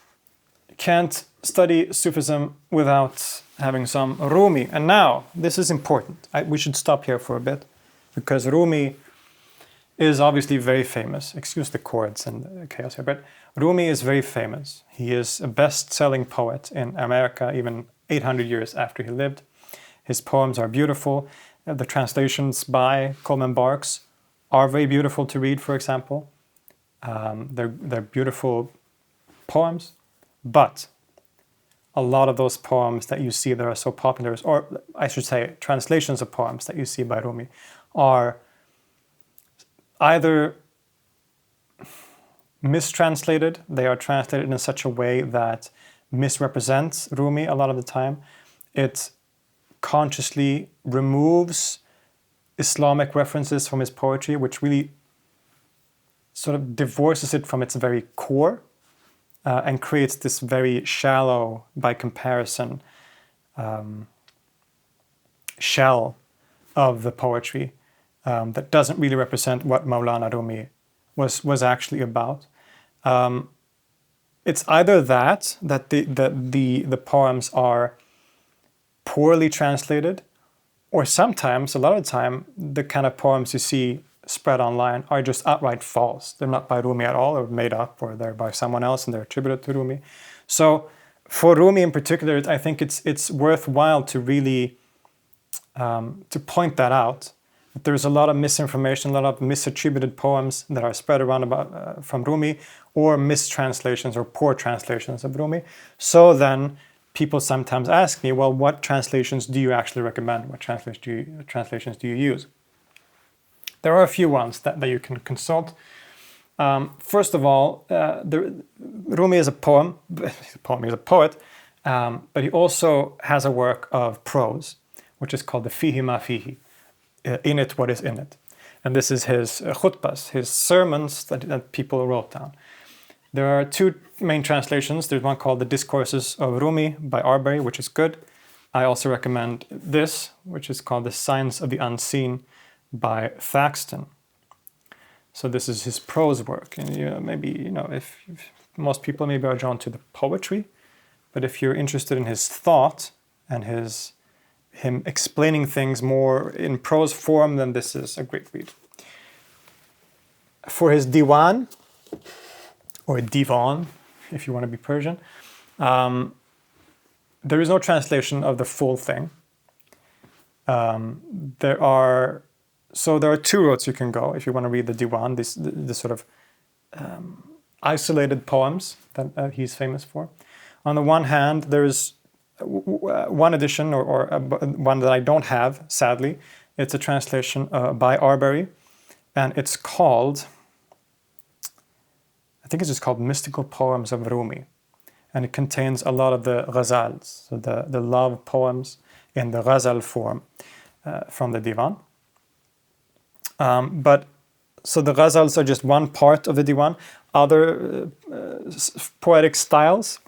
you can't study Sufism without having some Rumi. And now, this is important. We should stop here for a bit, because Rumi is obviously very famous. Excuse the chords and the chaos here, but Rumi is very famous. He is a best-selling poet in America, even 800 years after he lived. His poems are beautiful. The translations by Coleman Barks are very beautiful to read, for example. They're beautiful poems. But a lot of those poems that you see that are so popular, or I should say translations of poems that you see by Rumi, are either mistranslated, they are translated in such a way that misrepresents Rumi a lot of the time. It consciously removes Islamic references from his poetry, which really sort of divorces it from its very core and creates this very shallow, by comparison, shell of the poetry that doesn't really represent what Maulana Rumi was actually about. It's either that the poems are poorly translated, or sometimes, a lot of the time, the kind of poems you see spread online are just outright false. They're not by Rumi at all, or made up, or they're by someone else and they're attributed to Rumi. So for Rumi in particular, I think it's worthwhile to really to point that out. There's a lot of misinformation, a lot of misattributed poems that are spread around about from Rumi, or mistranslations or poor translations of Rumi. So then people sometimes ask me, well, what translations do you actually recommend? What translations do you use? There are a few ones that you can consult. First of all, Rumi is a poet, but he also has a work of prose, which is called the Fihi Ma Fihi, in it what is in it. And this is his khutbas, his sermons that people wrote down. There are two main translations. There's one called The Discourses of Rumi by Arbery, which is good. I also recommend this, which is called The Science of the Unseen by Thaxton. So this is his prose work. And maybe, if most people maybe are drawn to the poetry, but if you're interested in his thought and him explaining things more in prose form, then this is a great read. For his diwan, or divan, if you want to be Persian, there is no translation of the full thing. There are two routes you can go if you want to read the diwan, this sort of isolated poems that he's famous for. On the one hand, there's one edition, or one that I don't have, sadly. It's a translation by Arbery, and it's called, I think it's just called Mystical Poems of Rumi. And it contains a lot of the ghazals, so the love poems in the ghazal form from the divan. So the ghazals are just one part of the divan. Other poetic styles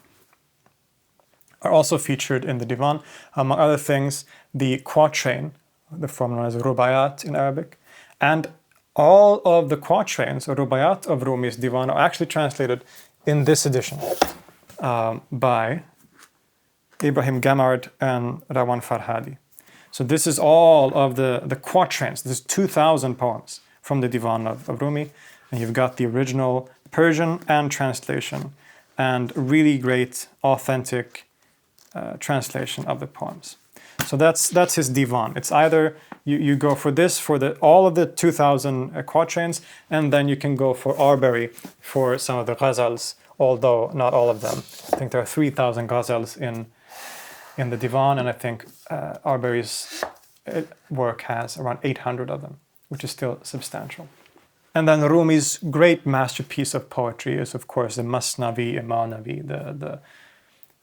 are also featured in the divan. Among other things, the quatrain, the form known as rubayat in Arabic, and all of the quatrains or rubayat of Rumi's divan are actually translated in this edition by Ibrahim Gamard and Rawan Farhadi. So this is all of the quatrains. This is 2,000 poems from the divan of Rumi, and you've got the original Persian and translation, and really great, authentic translation of the poems. So that's his divan. It's either you go for this for all of the 2,000 quatrains, and then you can go for Arbery for some of the ghazals, although not all of them. I think there are 3,000 ghazals in the divan, and I think Arbery's work has around 800 of them, which is still substantial. And then Rumi's great masterpiece of poetry is, of course, the Masnavi Imanavi, the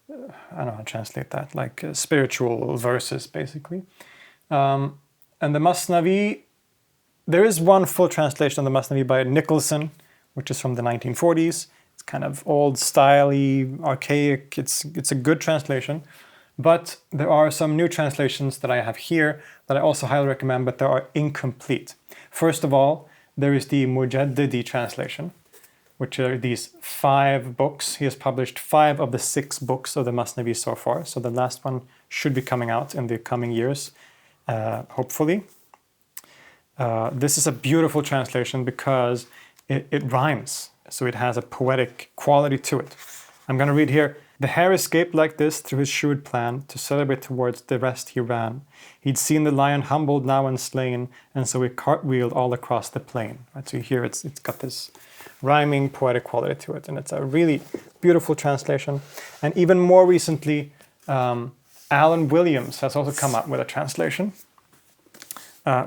I don't know how to translate that, like spiritual verses, basically. And the Masnavi, there is one full translation of the Masnavi by Nicholson, which is from the 1940s. It's kind of old-styley, archaic. It's a good translation. But there are some new translations that I have here that I also highly recommend, but they are incomplete. First of all, there is the Mujaddidi translation, which are these 5 books. He has published 5 of the 6 books of the Masnavi so far. So the last one should be coming out in the coming years, hopefully. This is a beautiful translation because it rhymes. So it has a poetic quality to it. I'm going to read here. The hare escaped like this through his shrewd plan. To celebrate towards the rest he ran. He'd seen the lion humbled now and slain, and so he cartwheeled all across the plain. Right, so here it's got this rhyming, poetic quality to it, and it's a really beautiful translation. And even more recently, Alan Williams has also come up with a translation,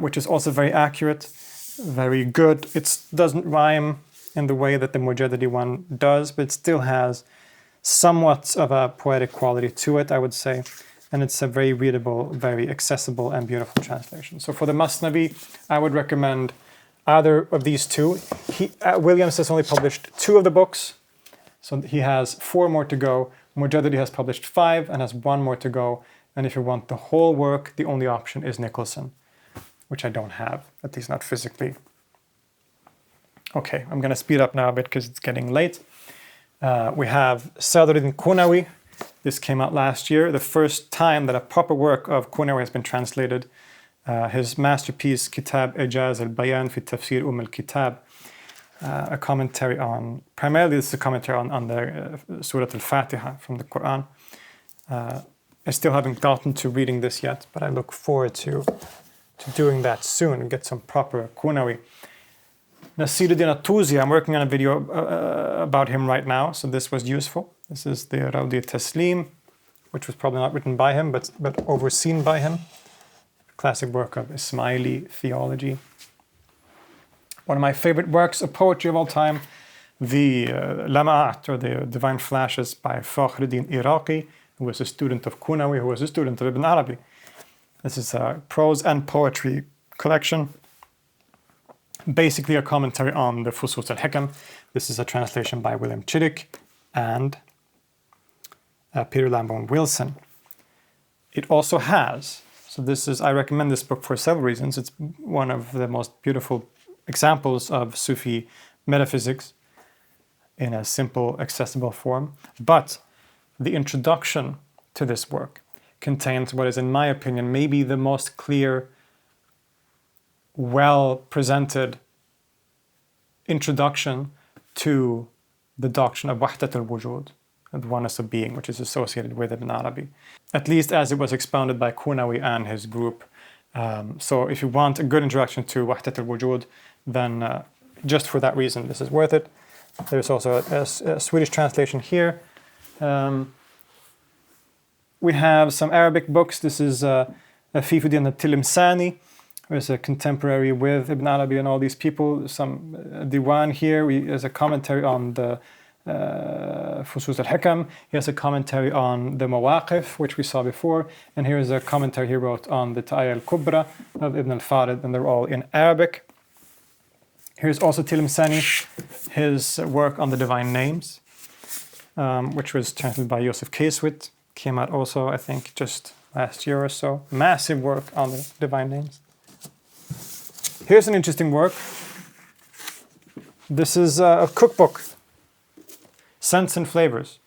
which is also very accurate, very good. It doesn't rhyme in the way that the Mujaddidi one does, but it still has somewhat of a poetic quality to it, I would say. And it's a very readable, very accessible and beautiful translation. So for the Masnavi, I would recommend either of these two. Williams has only published 2 of the books, so he has 4 more to go. Mujaddidi has published 5 and has 1 more to go. And if you want the whole work, the only option is Nicholson, which I don't have, at least not physically. Okay, I'm going to speed up now a bit because it's getting late. We have Sadruddin Qunawi. This came out last year, the first time that a proper work of Qunawi has been translated. His masterpiece, Kitab Ijaz al-Bayan fi Tafsir al-Kitab, a commentary on, primarily this is a commentary on the Surah al-Fatiha from the Quran. I still haven't gotten to reading this yet, but I look forward to doing that soon and get some proper Qunawi. Nasiruddin At-Tusi, I'm working on a video about him right now, so this was useful. This is the Rawdi Taslim, which was probably not written by him, but overseen by him. Classic work of Ismaili theology. One of my favorite works of poetry of all time, the Lama'at, or the Divine Flashes by Fakhruddin Iraqi, who was a student of Qunawi, who was a student of Ibn Arabi. This is a prose and poetry collection. Basically a commentary on the Fusus al-Hikam. This is a translation by William Chittick and Peter Lamborn Wilson. It also has, so this is, I recommend this book for several reasons. It's one of the most beautiful examples of Sufi metaphysics in a simple, accessible form. But the introduction to this work contains what is, in my opinion, maybe the most clear, well-presented introduction to the doctrine of Wahdat al-Wujud, the oneness of being, which is associated with Ibn Arabi, at least as it was expounded by Qunawi and his group. So if you want a good introduction to Wahdat al-Wujud, then just for that reason, this is worth it. There's also a Swedish translation here. We have some Arabic books. This is Fifuddin al-Tilimsani, who is a contemporary with Ibn Arabi and all these people. Some Diwan here is a commentary on the Fusus al-Hikam. He has a commentary on the Mawaqif, which we saw before. And here is a commentary he wrote on the Ta'aya al-Kubra of Ibn al-Farid, and they're all in Arabic. Here's also Tilimsani, his work on the divine names, which was translated by Joseph Casewit. Came out also, I think, just last year or so. Massive work on the divine names. Here's an interesting work. This is a cookbook, Scents and Flavors,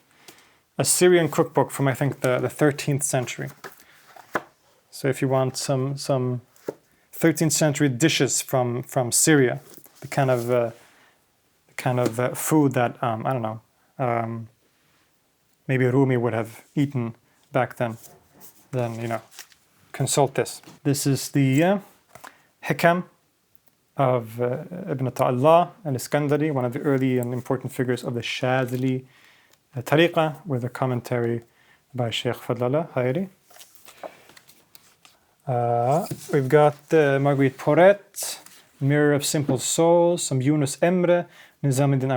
a Syrian cookbook from, I think, the 13th century. So if you want some 13th century dishes from Syria, the kind of food that I don't know, maybe Rumi would have eaten back then consult this. This is the Hikam of Ibn Ata'Allah al-Iskandari, one of the early and important figures of the Shadili Tariqah, with a commentary by Sheikh Fadlallah Hayri. We've got Marguerite Porret, Mirror of Simple Souls, some Yunus Emre, Nizamuddin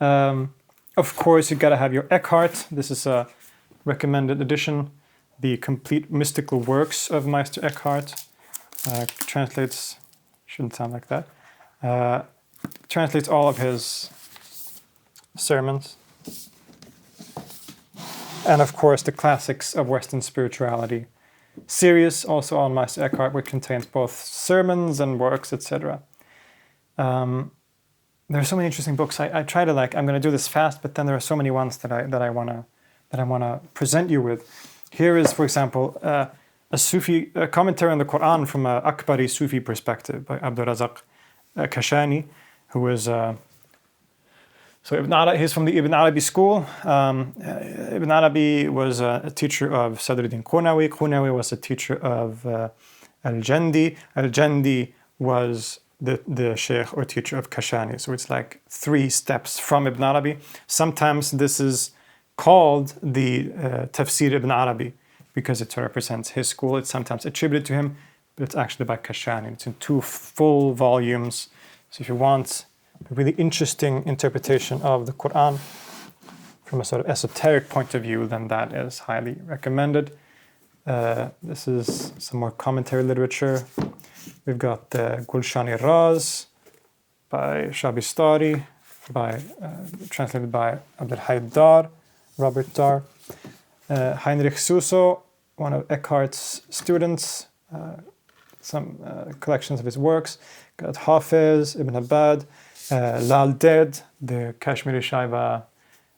Awliya. Of course, you gotta have your Eckhart. This is a recommended edition, the complete mystical works of Meister Eckhart. Translates, shouldn't sound like that. Translates all of his sermons. And of course, the classics of Western spirituality. Series also on Meister Eckhart, which contains both sermons and works, etc. There are so many interesting books. I try to I'm going to do this fast, but then there are so many ones that I wanna present you with. Here is, for example, a commentary on the Quran from an Akbari Sufi perspective by Abdul Razak Kashani, who is he's from the Ibn Arabi school. Ibn Arabi was a teacher of Sadruddin Qunawi. Qunawi was a teacher of Al-Jandi. Al-Jandi was the sheikh or teacher of Kashani. So it's like 3 steps from Ibn Arabi. Sometimes this is called the Tafsir ibn Arabi because it represents his school. It's sometimes attributed to him, but it's actually by Kashani. It's in 2 full volumes. So if you want a really interesting interpretation of the Quran from a sort of esoteric point of view, then that is highly recommended. This is some more commentary literature. We've got Gulshan-i-Raz by Shabistari, translated by Abdel Haidar, Robert Dar. Heinrich Suso, one of Eckhart's students, some collections of his works. Got Hafez, Ibn Abbad, Lal Ded, the Kashmiri Shaiva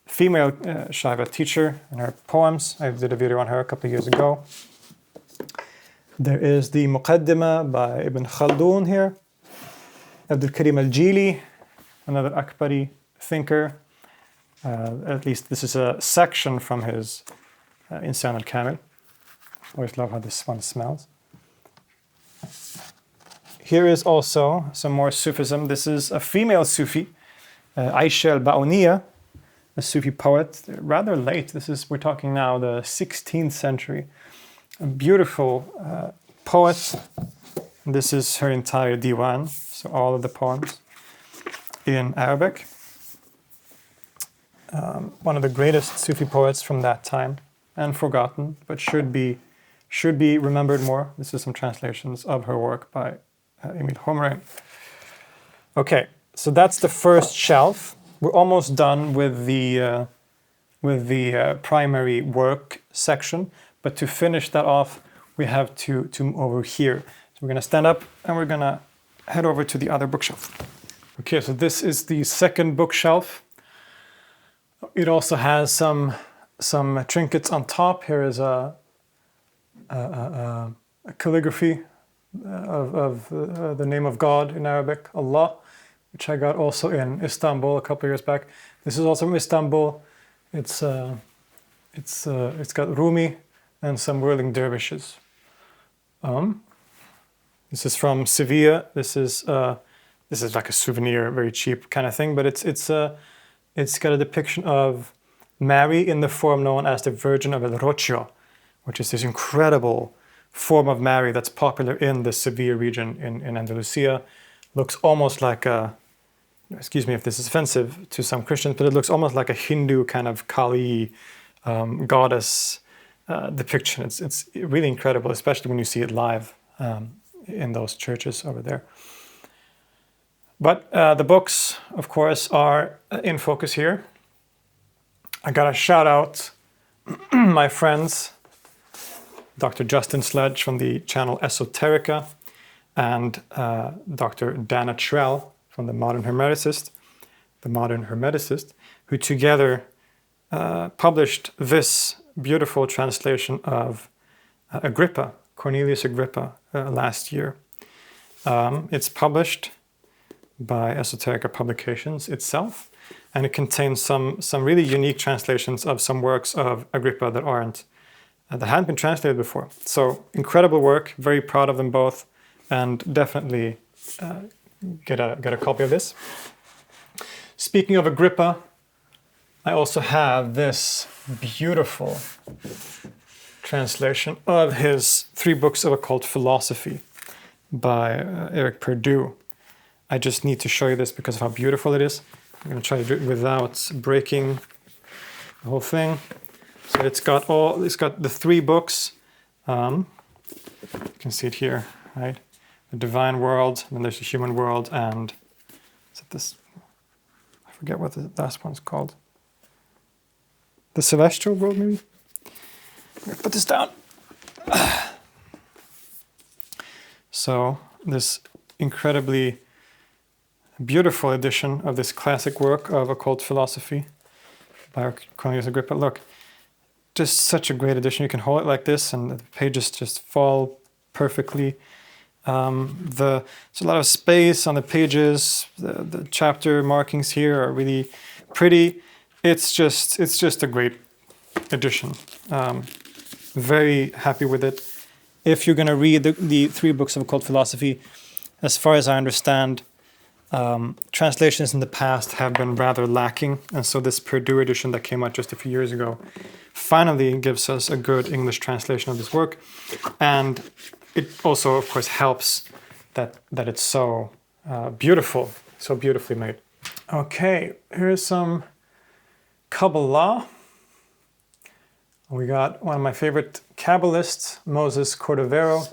female Shaiva teacher, and her poems. I did a video on her a couple of years ago. There is the Muqaddimah by Ibn Khaldun here. Abdul Karim al-Jili, another Akbari thinker. At least this is a section from his Insan al-Kamil. Always love how this one smells. Here is also some more Sufism. This is a female Sufi, Aisha al-Ba'uniya, a Sufi poet, rather late. We're talking now the 16th century. A beautiful poet. This is her entire diwan, so all of the poems in Arabic. One of the greatest Sufi poets from that time, and forgotten, but should be remembered more. This is some translations of her work by Emil Homrein. Okay, so that's the first shelf. We're almost done with the primary work section, but to finish that off, we have to move over here. So we're going to stand up and we're going to head over to the other bookshelf. Okay, so this is the second bookshelf. It also has some trinkets on top. Here is a calligraphy of the name of God in Arabic, Allah, which I got also in Istanbul a couple of years back. This is also from Istanbul. It's got Rumi and some whirling dervishes. This is from Sevilla. This is like a souvenir, very cheap kind of thing, but it's got a depiction of Mary in the form known as the Virgin of El Roccio, which is this incredible form of Mary that's popular in the Sevilla region in Andalusia. Looks almost like excuse me if this is offensive to some Christians, but it looks almost like a Hindu kind of Kali goddess depiction. It's really incredible, especially when you see it live in those churches over there. But the books, of course, are in focus here. I gotta shout out my friends, Dr. Justin Sledge from the channel Esoterica, and Dr. Dana Trell from the Modern Hermeticist, who together published this beautiful translation of Agrippa, Cornelius Agrippa, last year. It's published by Esoterica Publications itself, and it contains some really unique translations of some works of Agrippa that hadn't been translated before. So incredible work, very proud of them both, and definitely get a copy of this. Speaking of Agrippa, I also have this beautiful translation of his 3 books of occult philosophy by Eric Perdue. I just need to show you this because of how beautiful it is. I'm going to try to do it without breaking the whole thing. So it's got the 3 books. You can see it here, right? The divine world, and then there's the human world, and is it this? I forget what the last one's called. The celestial world, maybe? I'm going to put this down. So this incredibly beautiful edition of this classic work of occult philosophy by Cornelius Agrippa. Look, just such a great edition. You can hold it like this and the pages just fall perfectly. There's a lot of space on the pages. The chapter markings here are really pretty. It's just a great edition. Very happy with it. If you're going to read the 3 books of occult philosophy, as far as I understand, translations in the past have been rather lacking, and so this Purdue edition that came out just a few years ago finally gives us a good English translation of this work. And it also, of course, helps that it's so beautiful, so beautifully made. Okay, here's some Kabbalah. We got one of my favorite Kabbalists, Moses Cordovero.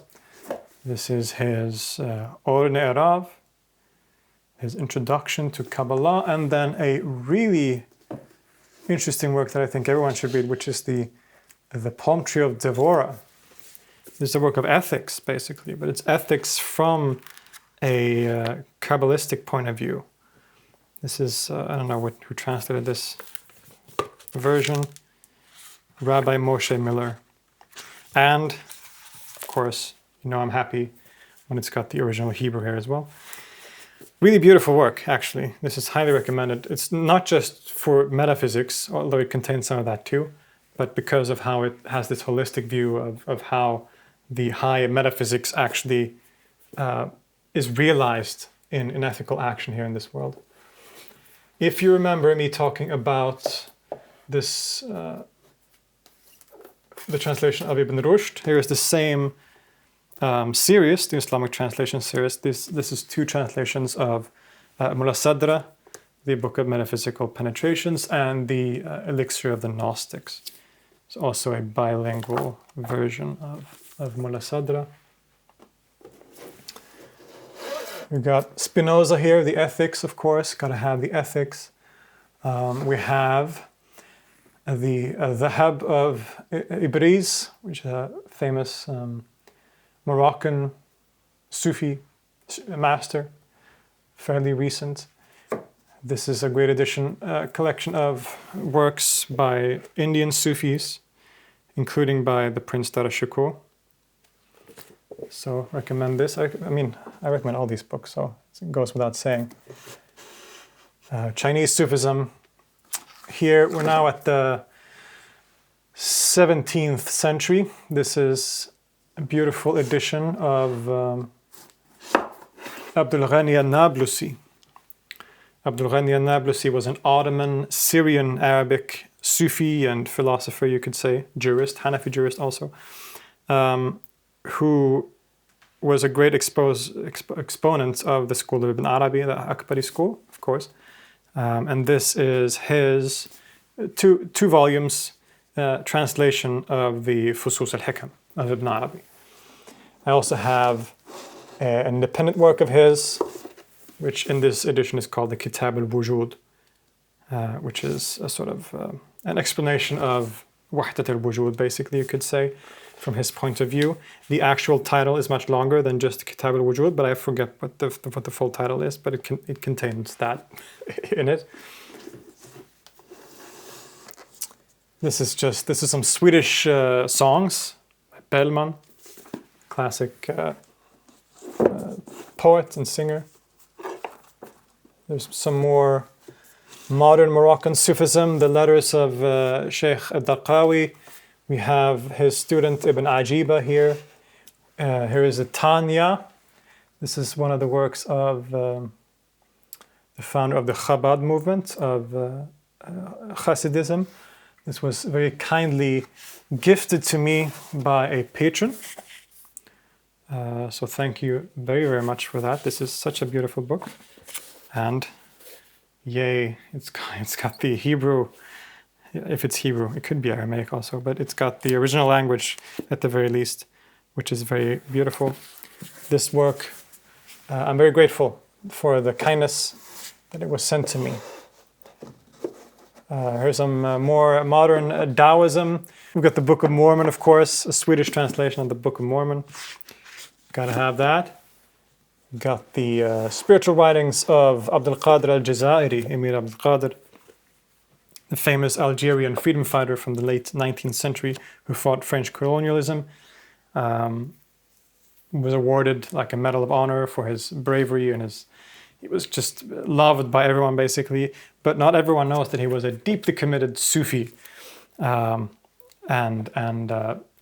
This is his Or Ne'erav, his introduction to Kabbalah, and then a really interesting work that I think everyone should read, which is the Palm Tree of Devorah. This is a work of ethics, basically, but it's ethics from a Kabbalistic point of view. This is, I don't know who translated this version, Rabbi Moshe Miller. And, of course, I'm happy when it's got the original Hebrew here as well. Really beautiful work, actually. This is highly recommended. It's not just for metaphysics, although it contains some of that too, but because of how it has this holistic view of how the high metaphysics actually is realized in ethical action here in this world. If you remember me talking about this, the translation of Ibn Rushd, here is the same series, the Islamic translation series. This is two translations of Mullah Sadra, the Book of Metaphysical Penetrations, and the Elixir of the Gnostics. It's also a bilingual version of Mullah Sadra. We've got Spinoza here, the ethics, of course, got to have the ethics. We have the Dhahab of Ibriz, which is a famous Moroccan Sufi master, fairly recent. This is a great edition, collection of works by Indian Sufis, including by the Prince Darashikoh. So recommend this. I recommend all these books, so it goes without saying. Chinese Sufism. Here we're now at the 17th century. This is a beautiful edition of Abdul Ghani al-Nablusi. Abdul Ghani al-Nablusi was an Ottoman, Syrian, Arabic Sufi and philosopher, you could say, jurist, Hanafi jurist also, who was a great exponent of the school of Ibn Arabi, the Akbari school, of course. And this is his two volumes translation of the Fusus al-Hikam of Ibn Arabi. I also have an independent work of his, which in this edition is called the Kitab al-Wujud, which is a sort of an explanation of Wahdat al-Wujud, basically, you could say, from his point of view. The actual title is much longer than just Kitab al-Wujud, but I forget what the full title is, but it contains that in it. This is some Swedish songs by Bellman, classic poet and singer. There's some more modern Moroccan Sufism, the letters of Sheikh al-Darqawi. We have his student Ibn Ajiba here. Here is a Tanya. This is one of the works of the founder of the Chabad movement of Hasidism. This was very kindly gifted to me by a patron. So thank you very, very much for that. This is such a beautiful book. And yay, it's got the Hebrew. If it's Hebrew, it could be Aramaic also, but it's got the original language at the very least, which is very beautiful. This work, I'm very grateful for the kindness that it was sent to me. Here's some more modern Taoism. We've got the Book of Mormon, of course, a Swedish translation of the Book of Mormon. Gotta have that. Got the spiritual writings of Abdul Qadir al-Jazairi, Emir Abdul Qadir, the famous Algerian freedom fighter from the late 19th century who fought French colonialism. Was awarded like a Medal of Honor for his bravery and he was just loved by everyone basically, but not everyone knows that he was a deeply committed Sufi and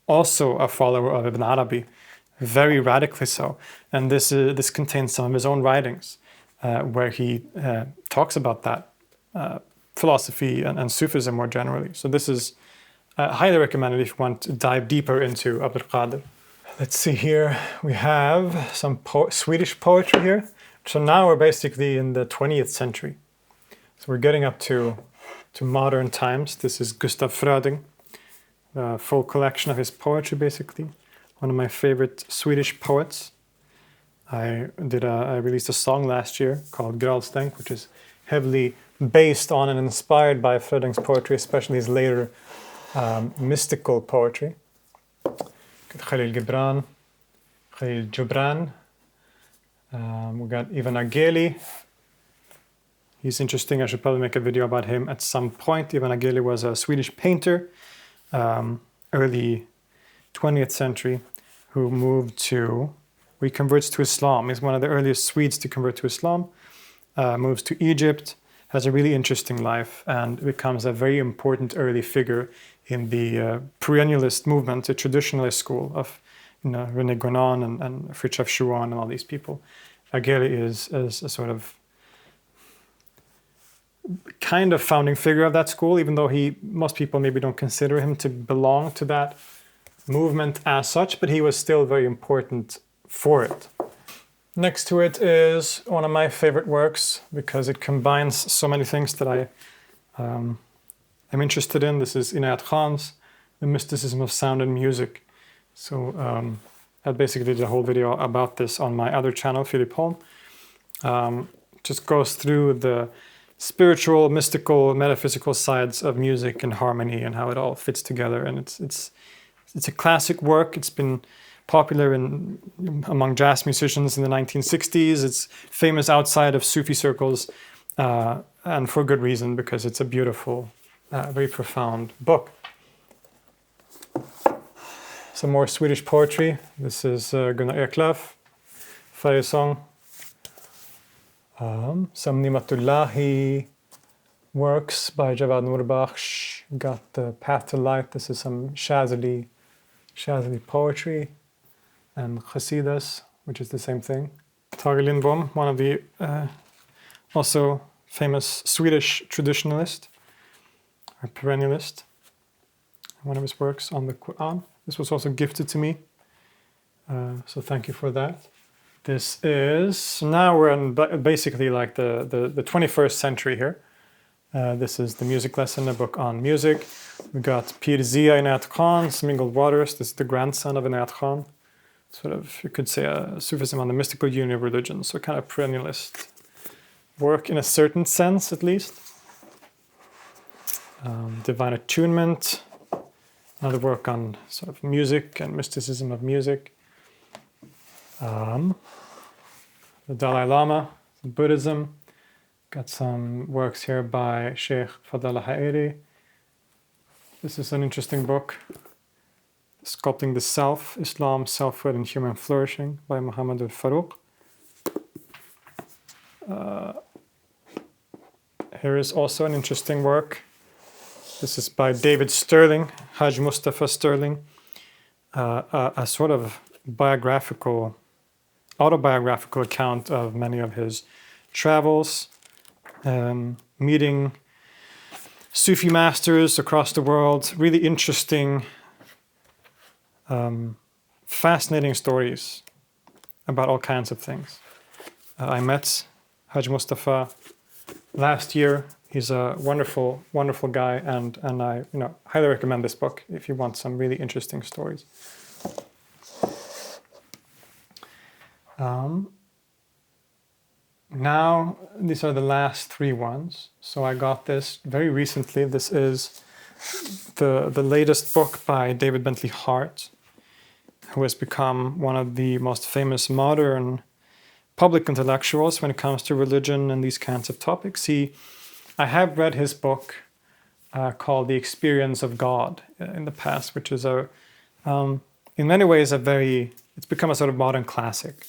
also a follower of Ibn Arabi, very radically so. And this contains some of his own writings. where he talks about that philosophy and Sufism more generally. So this is highly recommended if you want to dive deeper into Abdul Qadir. Let's see here, we have some Swedish poetry here. So now we're basically in the 20th century. So we're getting up to modern times. This is Gustav Fröding, a full collection of his poetry basically. One of my favorite Swedish poets. I released a song last year called Gravstänk, which is heavily based on and inspired by Fröding's poetry, especially his later mystical poetry. Khalil Gibran, Khalil Gibran. We got Ivan Ageli. He's interesting. I should probably make a video about him at some point. Ivan Ageli was a Swedish painter, early 20th century, who he converts to Islam. He's one of the earliest Swedes to convert to Islam. Moves to Egypt, has a really interesting life, and becomes a very important early figure in the perennialist movement, the traditionalist school of René Guénon and Fritjof Schuon and all these people. Ageli is a sort of kind of founding figure of that school, even though most people maybe don't consider him to belong to that movement as such, but he was still very important for it. Next to it is one of my favorite works because it combines so many things that I'm interested in. This is Inayat Khan's The Mysticism of Sound and Music. So I basically did a whole video about this on my other channel, Philip Holm. Just goes through the spiritual, mystical, metaphysical sides of music and harmony and how it all fits together. And it's a classic work. It's been popular among jazz musicians in the 1960s. It's famous outside of Sufi circles, and for good reason, because it's a beautiful, very profound book. Some more Swedish poetry. This is Gunnar Eklöf, Färjesång. Some Nimatullahi works by Javad Nurbakhsh. Got The Path to Light. This is some Shazali poetry. And Chasidas, which is the same thing. Tage Lindbom, one of the also famous Swedish traditionalist or perennialist. One of his works on the Quran. This was also gifted to me, so thank you for that. This is, now we're in basically like the 21st century here. This is the music lesson, a book on music. We got Pirzia Inayat Khan's Mingled Waters. This is the grandson of Inayat Khan. Sort of, you could say, a Sufism on the mystical union of religion. So kind of perennialist work in a certain sense, at least. Divine Attunement. Another work on sort of music and mysticism of music. The Dalai Lama, Buddhism. Got some works here by Sheikh Fadl Ha'iri. This is an interesting book. Sculpting the Self, Islam, Selfhood and Human Flourishing by Muhammad al-Faruq. Here is also an interesting work. This is by David Sterling, Haj Mustafa Sterling. A sort of autobiographical account of many of his travels, meeting Sufi masters across the world. Really interesting, fascinating stories about all kinds of things. I met Haj Mustafa last year. He's a wonderful, wonderful guy, and I highly recommend this book if you want some really interesting stories. Now, these are the last three ones. So I got this very recently. This is the latest book by David Bentley Hart, who has become one of the most famous modern public intellectuals when it comes to religion and these kinds of topics. I have read his book called The Experience of God in the past, which is in many ways it's become a sort of modern classic.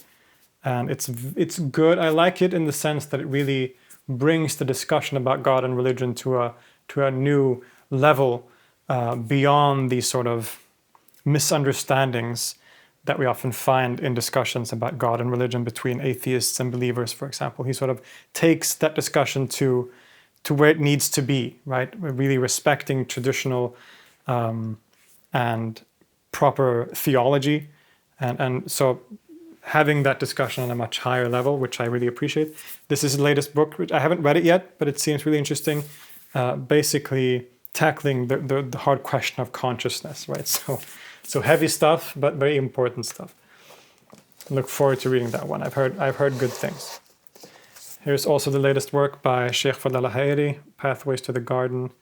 And it's good. I like it in the sense that it really brings the discussion about God and religion to a new level beyond these sort of misunderstandings that we often find in discussions about God and religion between atheists and believers, for example. He sort of takes that discussion to where it needs to be, right? We're really respecting traditional and proper theology. And so having that discussion on a much higher level, which I really appreciate. This is the latest book, which I haven't read it yet, but it seems really interesting. Basically tackling the hard question of consciousness, right? So heavy stuff, but very important stuff. Look forward to reading that one. I've heard good things. Here's also the latest work by Sheikh Fadl al-Hayri, Pathways to the Garden,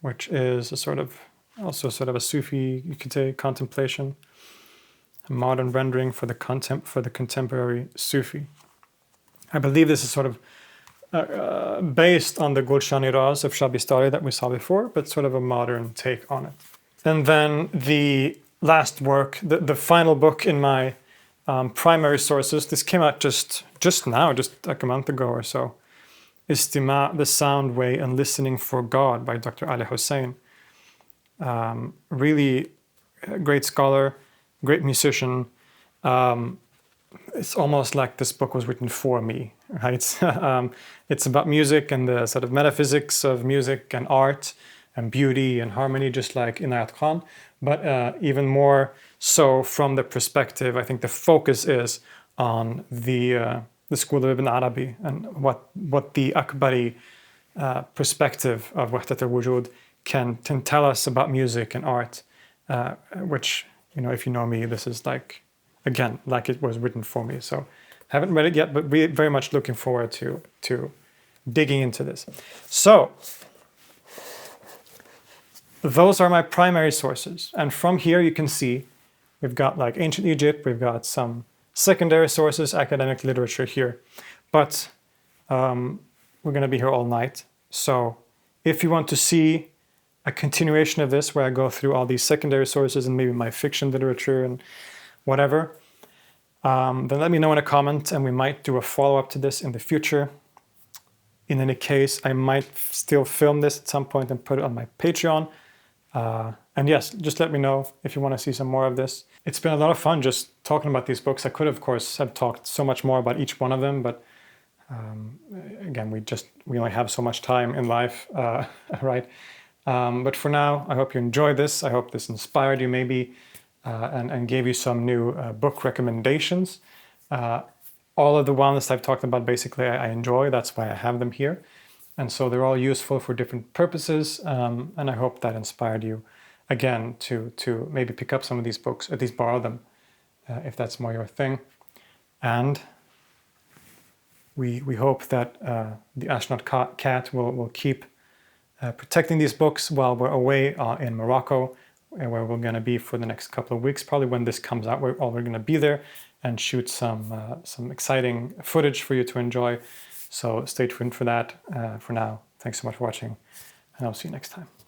which is also a Sufi, you could say, contemplation, a modern rendering for the contemporary Sufi. I believe this is sort of based on the Gulshani Raz of Shabistari that we saw before, but sort of a modern take on it. And then the last work, the final book in my primary sources, this came out just now, just like a month ago or so, Istima, The Sound Way and Listening for God by Dr. Ali Hussein. Really great scholar, great musician. It's almost like this book was written for me, right? It's about music and the sort of metaphysics of music and art and beauty and harmony, just like Inayat Khan, but even more so from the perspective, I think the focus is on the school of Ibn Arabi and what the Akbari perspective of Wahdat al-Wujud can tell us about music and art, which, if you know me, this is like, again, like it was written for me. So haven't read it yet, but very much looking forward to digging into this. So those are my primary sources. And from here you can see we've got like ancient Egypt, we've got some secondary sources, academic literature here. But we're going to be here all night. So if you want to see a continuation of this where I go through all these secondary sources and maybe my fiction literature and whatever, then let me know in a comment and we might do a follow-up to this in the future. In any case, I might still film this at some point and put it on my Patreon. And yes, just let me know if you want to see some more of this. It's been a lot of fun just talking about these books. I could, of course, have talked so much more about each one of them, but again, we only have so much time in life, right? But for now, I hope you enjoyed this. I hope this inspired you maybe and gave you some new book recommendations. All of the ones I've talked about, basically, I enjoy. That's why I have them here. And so they're all useful for different purposes. And I hope that inspired you, again, to maybe pick up some of these books, at least borrow them, if that's more your thing. And we hope that the astronaut cat will keep protecting these books while we're away in Morocco, where we're going to be for the next couple of weeks. Probably when this comes out, we're going to be there and shoot some exciting footage for you to enjoy. So stay tuned for that. For now, thanks so much for watching, and I'll see you next time.